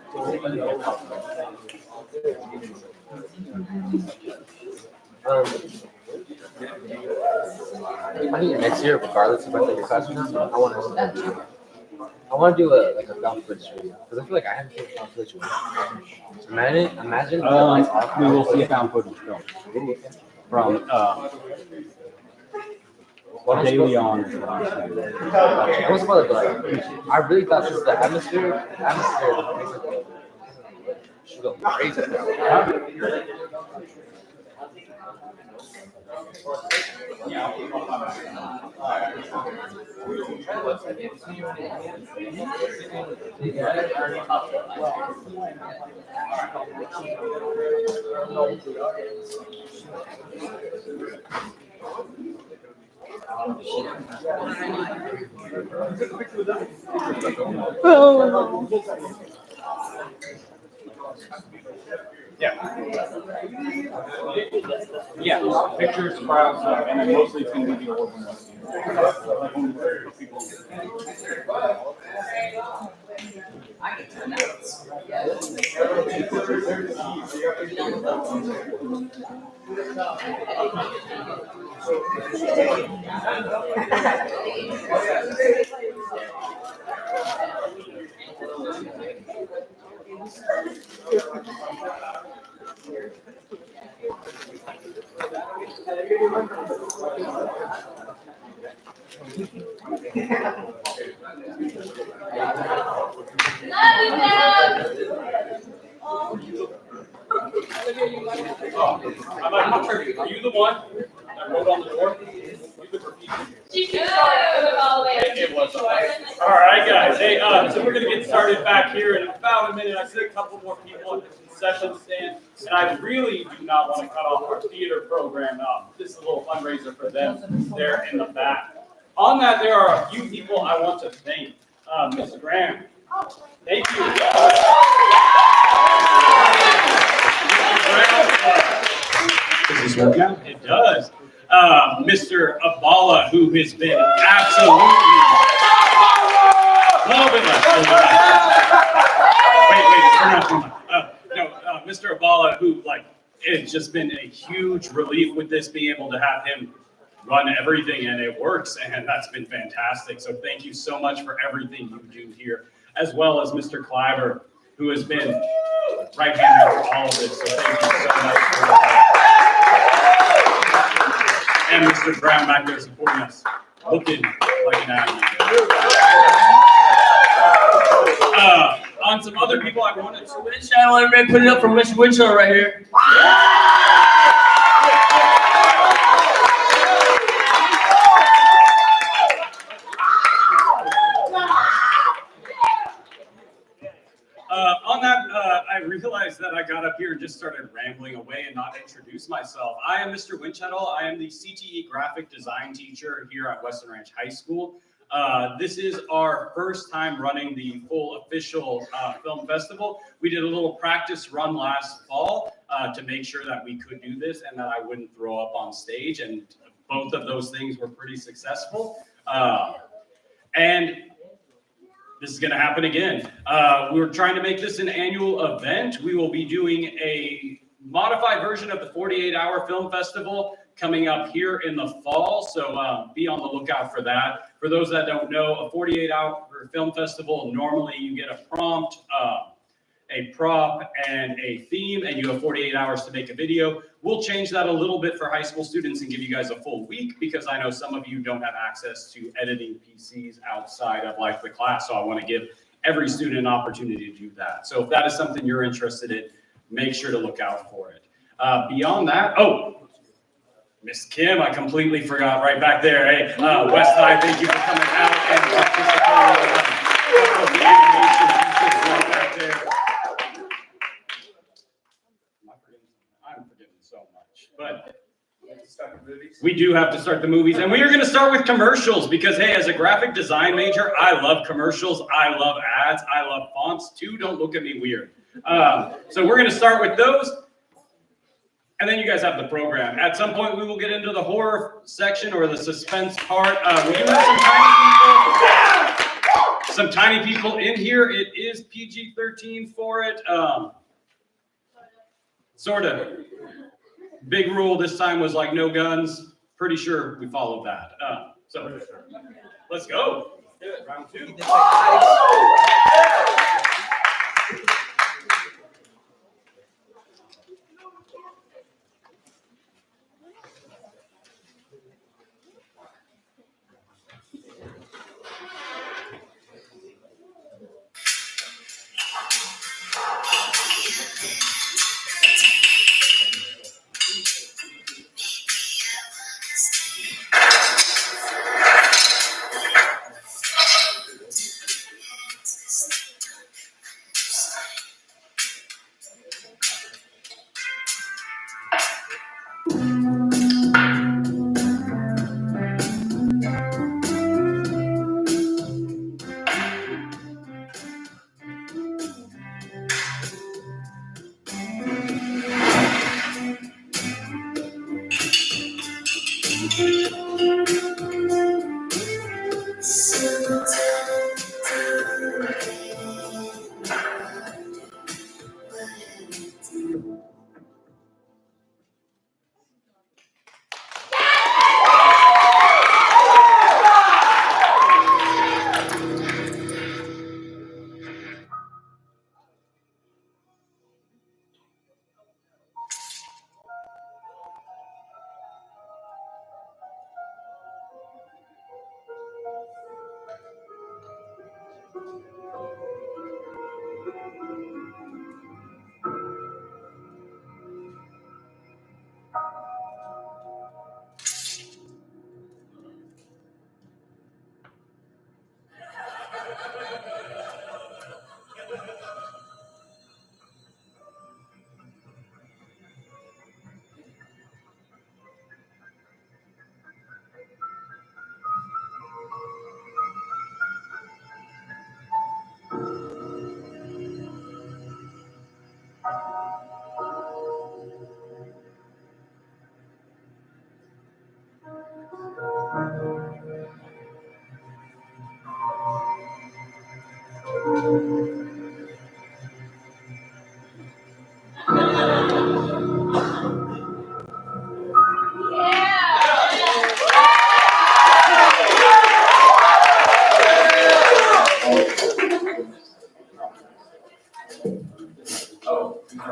I think next year, regardless of whether you're classroom or not, I want to do a found footage video because I feel like I haven't seen found footage. Imagine. We will see a found footage film from daily on. I was about to like, I really thought this the atmosphere should go crazy. Yeah, pictures, crowds, and then mostly it's going to be the old ones. Are you the one that wrote on the door? It was. All right, guys. Hey, so we're gonna get started back here in about a minute. I see a couple more people at the concession stand, and I really do not want to cut off our theater program. This is a little fundraiser for them there in the back. On that, there are a few people I want to thank. Mr. Graham, thank you. Does this work now? It does. Mr. Abala, who has been absolutely a little bit less. Wait, Mr. Abala, who it's just been a huge relief with this, being able to have him run everything, and it works, and that's been fantastic. So thank you so much for everything you do here, as well as Mr. Cliver, who has been right hand man for all of this. So thank you so much for that. And Mr. Brown back there supporting us, looking like an athlete. On some other people I wanted to Wind channel, everybody put it up for Mr. Wind channel right here. On that, I realized that I got up here and just started rambling away and not introduced myself. I am Mr. Winchettle. I am the CTE graphic design teacher here at Weston Ranch High School. This is our first time running the full official film festival. We did a little practice run last fall to make sure that we could do this and that I wouldn't throw up on stage, and both of those things were pretty successful. And this is going to happen again. We're trying to make this an annual event. We will be doing a modified version of the 48-hour film festival coming up here in the fall. So be on the lookout for that. For those that don't know, a 48-hour film festival, normally you get a prompt, a prop, and a theme, and you have 48 hours to make a video. We'll change that a little bit for high school students and give you guys a full week, because I know some of you don't have access to editing PCs outside of the class. So I want to give every student an opportunity to do that. So if that is something you're interested in, make sure to look out for it. Beyond that, Miss Kim, I completely forgot right back there. Hey, Weston, thank you for coming out and participating in the animation pieces right back there. so much. But we do have to start the movies, and we are going to start with commercials because, hey, as a graphic design major, I love commercials, I love ads, I love fonts too. Don't look at me weird. So we're going to start with those, and then you guys have the program. At some point, we will get into the horror section or the suspense part. We do have some tiny people in here. It is PG-13 for it. Sort of. Big rule this time was like no guns. Pretty sure we followed that. So let's go. Round 2.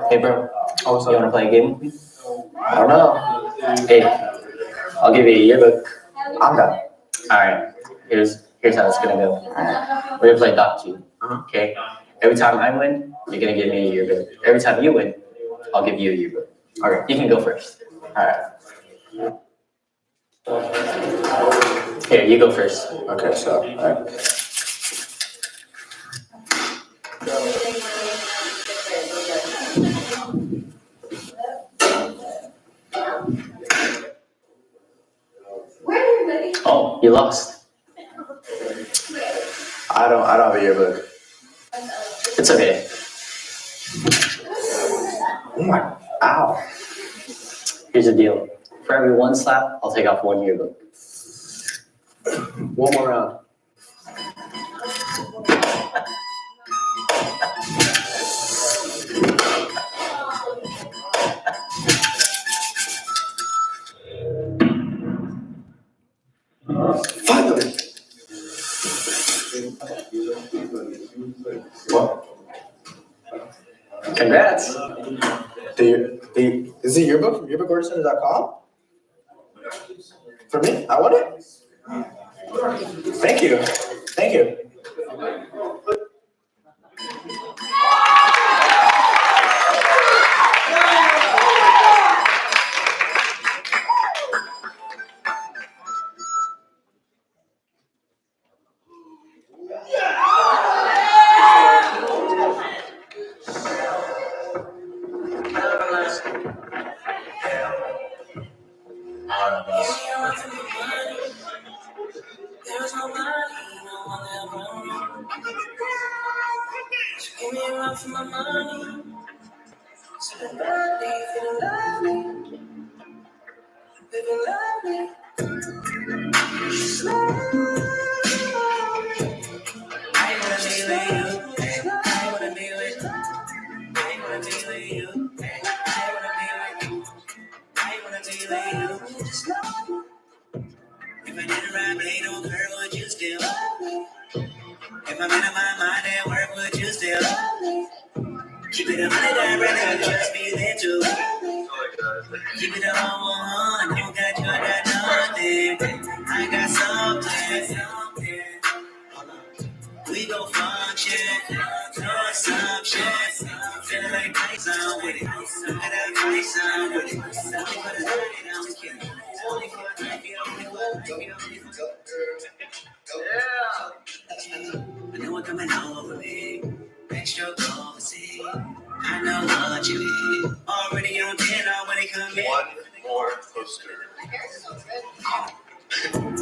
Hey bro, also you wanna play a game with me? I don't know. Hey, I'll give you a yearbook. I'm done. Alright, here's how it's gonna go. Alright. We're gonna play Doc 2. Okay. Every time I win, you're gonna give me a yearbook. Every time you win, I'll give you a yearbook. Alright, you can go first. Alright. Here, you go first. Okay, so alright. Oh, you lost. I don't have a yearbook. It's okay. Oh my, ow. Here's the deal. For every one slap, I'll take off one yearbook. One more round. Finally. What? Congrats. Is it yearbook from yearbookordercenter.com? For me? I want it? Thank you. Thank you. Give me a run for my money. Feeling lovely, feeling lovely, feeling lovely. I wanna be with you. I wanna be with you. I wanna be with you. I wanna be with you. I wanna be with you. If I did the right play, don't hurt, would you still? If I'm in my mind at work, would you still? Keep it 100, I'd rather just be there too. Keep it all on, you got nothing. I got something. We go function, no assumptions. Feeling like Tyson with it. Look at that Tyson with it. Only for the night, I'm kidding. Only for the night, only for the yeah. I know what coming over me. Extra cozy. I know what you need. Already on 10, already coming. One more poster.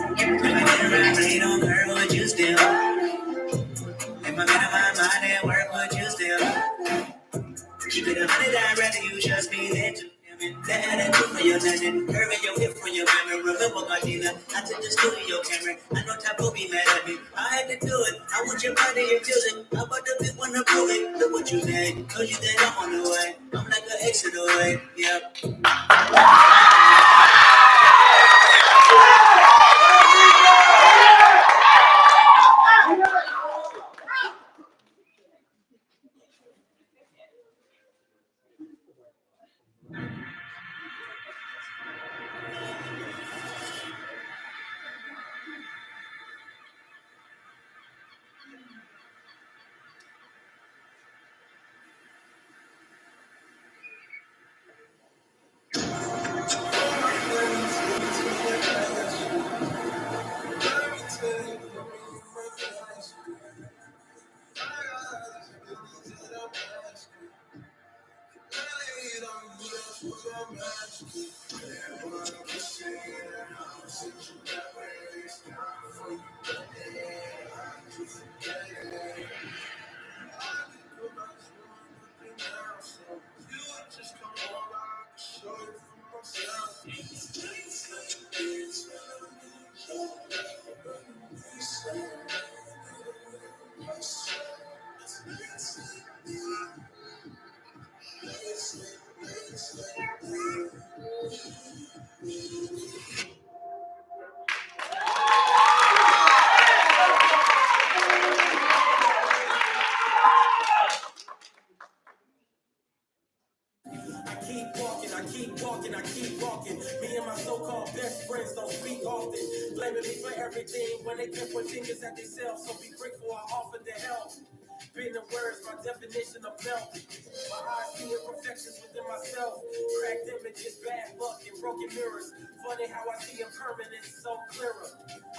If I get around, play on her, would you still? If I'm in my mind at work, would you still? Keep it 100, I'd rather you just be there too. That I do for your legend, curving your hip for your memory. Remember, Martina, I took the studio camera. I know Top will be mad at me. I had to do it. I want your body and music. How about the big one to prove it? Look what you did. Told you that I'm on the way. I'm like an exit away. Yep. I keep walking. Me and my so-called best friends don't speak often. Blaming me for everything when they can point fingers at themselves. So be grateful I offered to help. Been the words, my definition of melt. My eyes see imperfections within myself. Cracked images, bad luck, and broken mirrors. Funny how I see impermanence so clearer.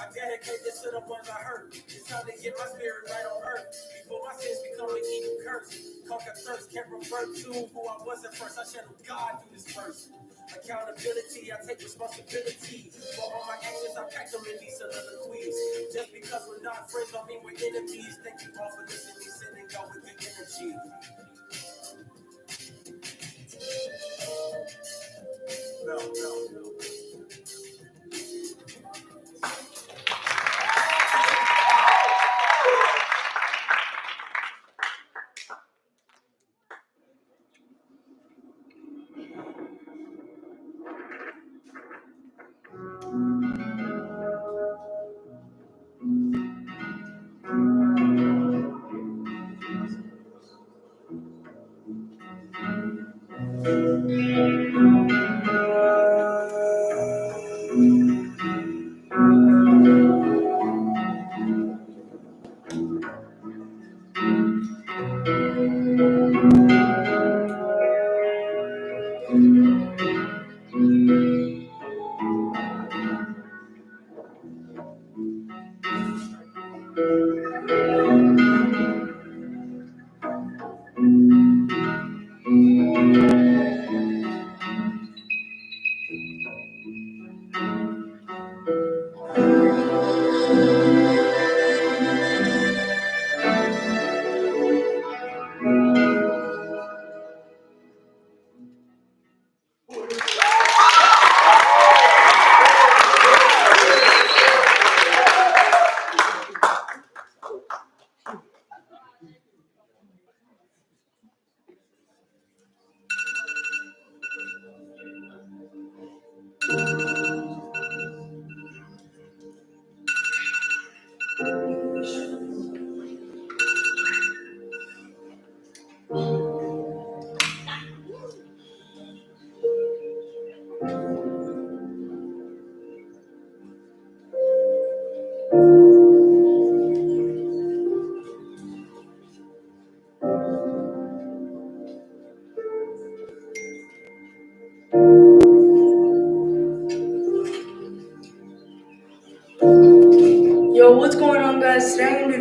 I dedicate this to the ones I hurt. It's time to get my spirit right on earth. Before my sins become an evil curse. Conquer thirst, can't revert to who I was at first. I channel God through this verse. Accountability, I take responsibility. For all my actions, I pack them in these soliloquies. Just because we're not friends, don't mean we're enemies. Thank you all for listening, sending out with good energy. No.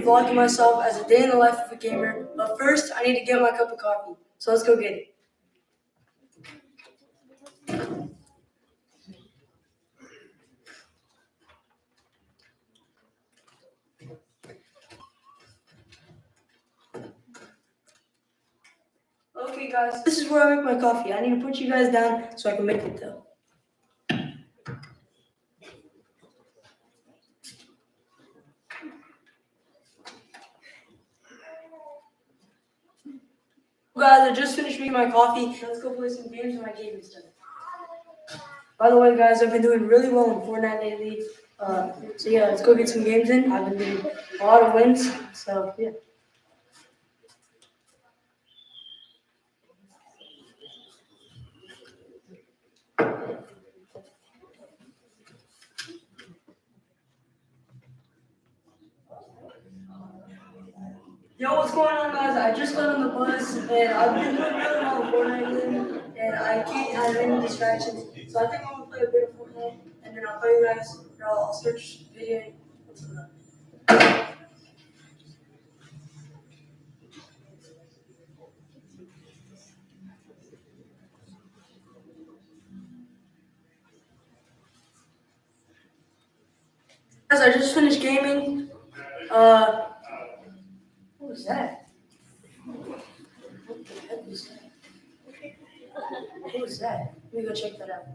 vlogging myself as a day in the life of a gamer, but first I need to get my cup of coffee. So let's go get it. Okay guys, this is where I make my coffee. I need to put you guys down so I can make it though. Guys, I just finished making my coffee. Let's go play some games on my gaming stuff. By the way, guys, I've been doing really well in Fortnite lately. So yeah, let's go get some games in. I've been doing a lot of wins. So yeah. Yo, what's going on, guys? I just got on the bus and I've been doing really well in Fortnite lately, and I can't have any distractions. So I think I'm gonna play a bit of Fortnite, and then I'll tell you guys. I'll search video. Guys, I just finished gaming. What was that? What the heck was that? What was that? Let me go check that out.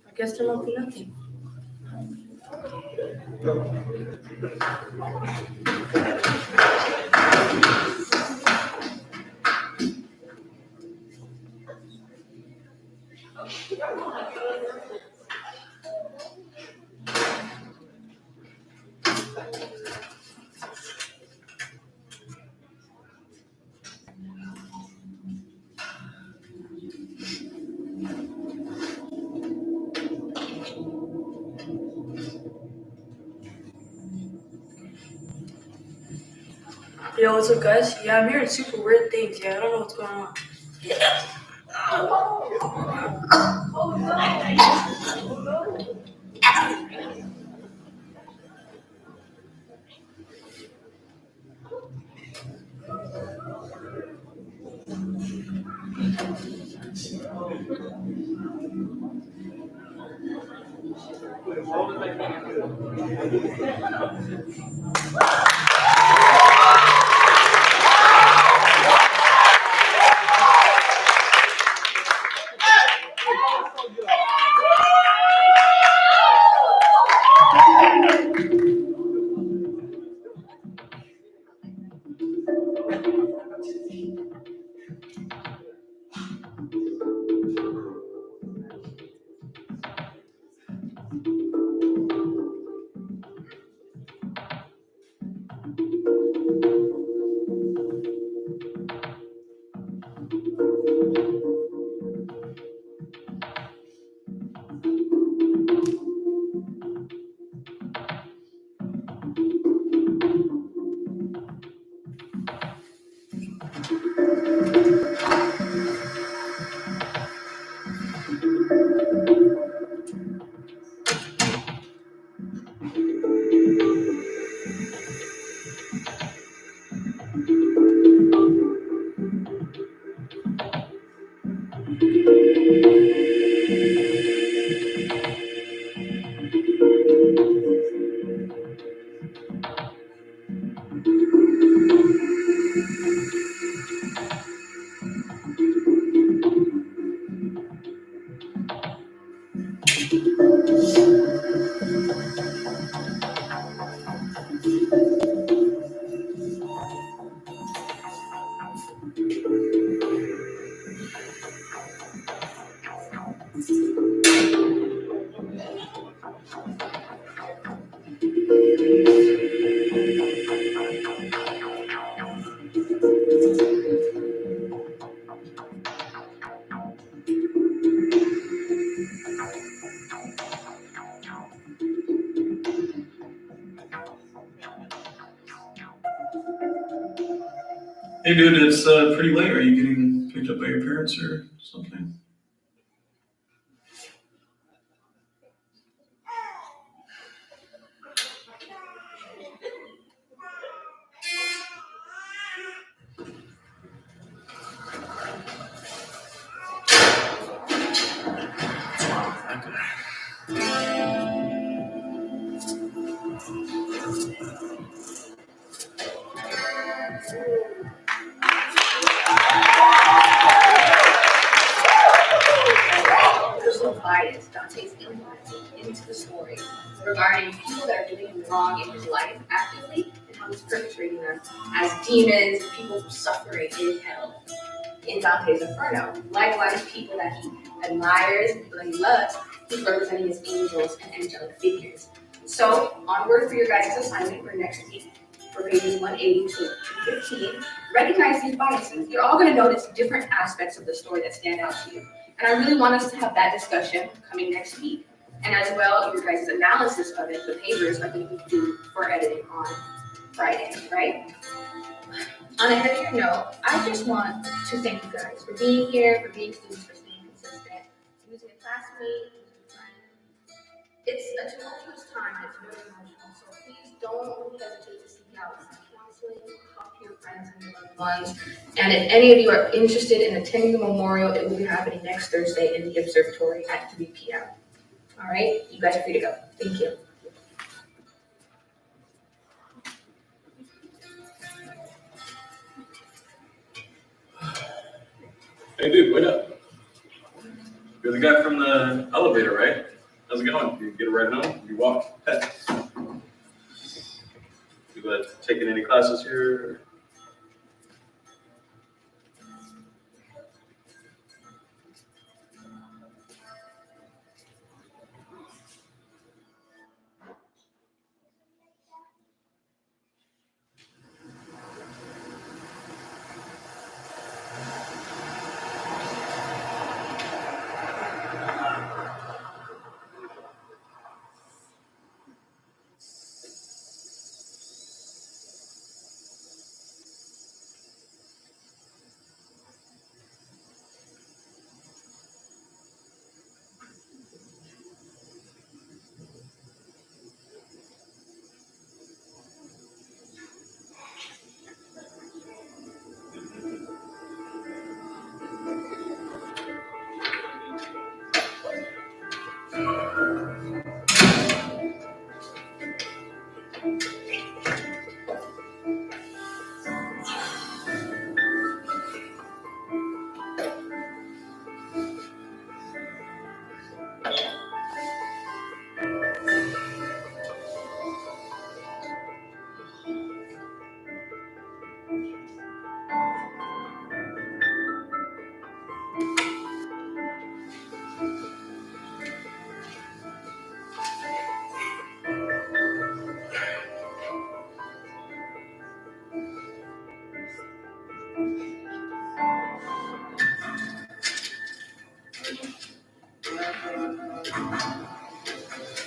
I guess they're not nothing. Yo, what's up, guys? Yeah, I'm hearing super weird things. Yeah, I don't know what's going on. Hey dude, it's pretty late. Are you getting picked up by your parents or something? Personal bias Dante's implemented into the story regarding people that are doing him wrong in his life actively and how he's perpetrating them as demons, people suffering in hell in Dante's Inferno. Likewise, people that he admires, people that he loves, he's representing as angels and angelic figures. So, onward for your guys' assignment for next week, for pages 180 to 215, recognize these biases. You're all going to notice different aspects of the story that stand out to you. And I really want us to have that discussion coming next week. And as well, your guys' analysis of it, the papers that we can do for editing on Friday, right? On a heavier note, I just want to thank you guys for being here, for being students, for staying consistent, using a classmate, using a friend. It's a tumultuous time and it's very emotional, so please don't hesitate to seek out counseling, talk to your friends and your loved ones. And if any of you are interested in attending the memorial, it will be happening next Thursday in the observatory at 3 p.m. All right, you guys are free to go. Thank you. Hey dude, wait up. You're the guy from the elevator, right? How's it going? You get a ride home? You walk? You taking any classes here?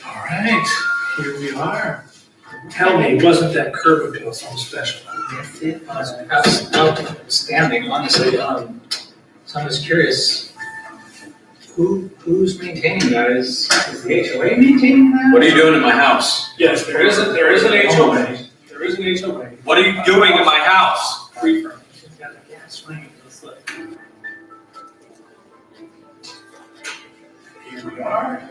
All right, here we are. Tell me, wasn't that curb appeal something special? Yes, it was outstanding, honestly. So I'm just curious, who's maintaining that? Is the HOA maintaining that? What are you doing in my house? Yes, there is an HOA. There is an HOA. What are you doing in my house? Refurb. Yeah, swing. Let's look. Here we are.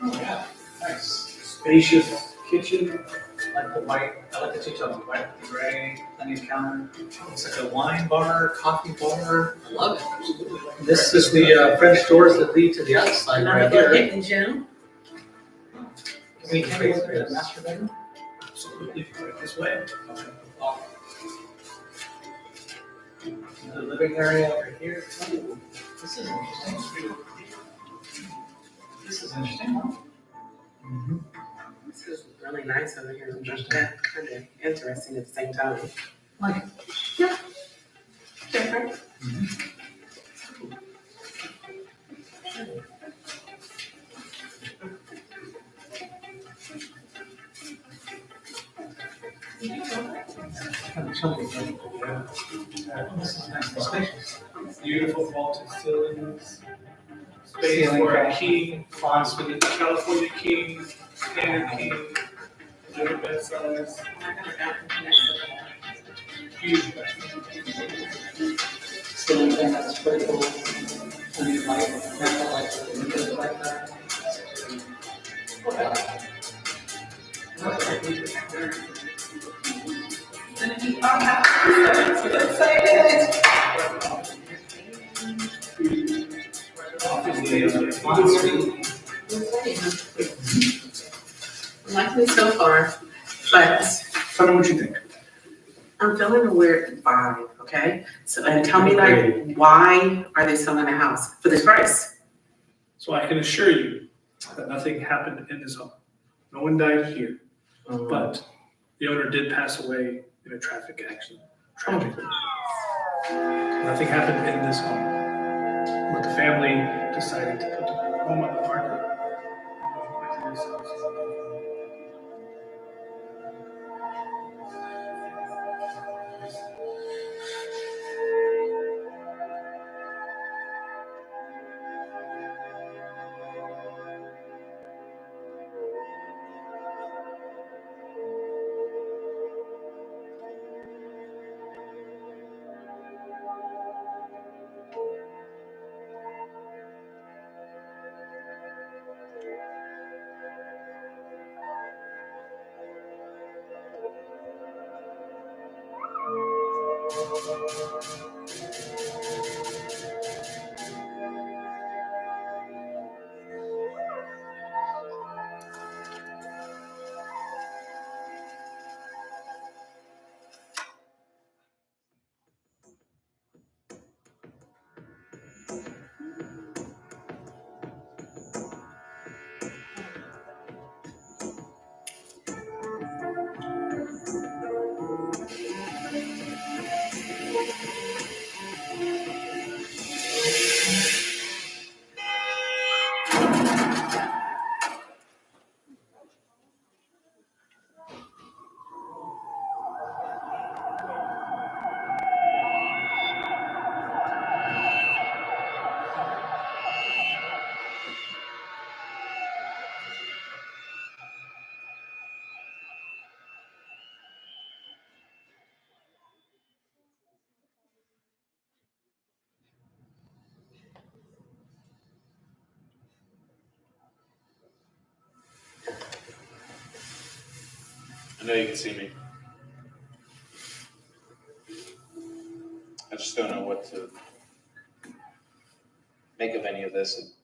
Oh yeah, nice. Spacious kitchen. Like the white, I like the two tones, white and gray, plenty of counter. Oh, it's like a wine bar, coffee bar. I love it. Absolutely. This is the French doors that lead to the outside right here. Hidden gem. Can we take a look at the master bedroom? Absolutely, right this way. Okay. The living area over here. Ooh, this is interesting. This is interesting, huh? Mm-hmm. This is really nice over here. Just kind of interesting at the same time. Like it. Yeah. Different. Kind of chunky, yeah. Beautiful vaulted ceilings. Space for a king, fonts for the California king, standard king, little bed size. Huge bed. Ceiling fan that's pretty cool. I mean, like, natural light, like that. I like it so far, but Tell me what you think. I'm feeling a weird vibe, okay? So, and tell me like, why are they selling a house for this price? So I can assure you that nothing happened in this home. No one died here, but the owner did pass away in a traffic accident, tragically. Nothing happened in this home, but the family decided to put the home on the market. I know you can see me. I just don't know what to make of any of this.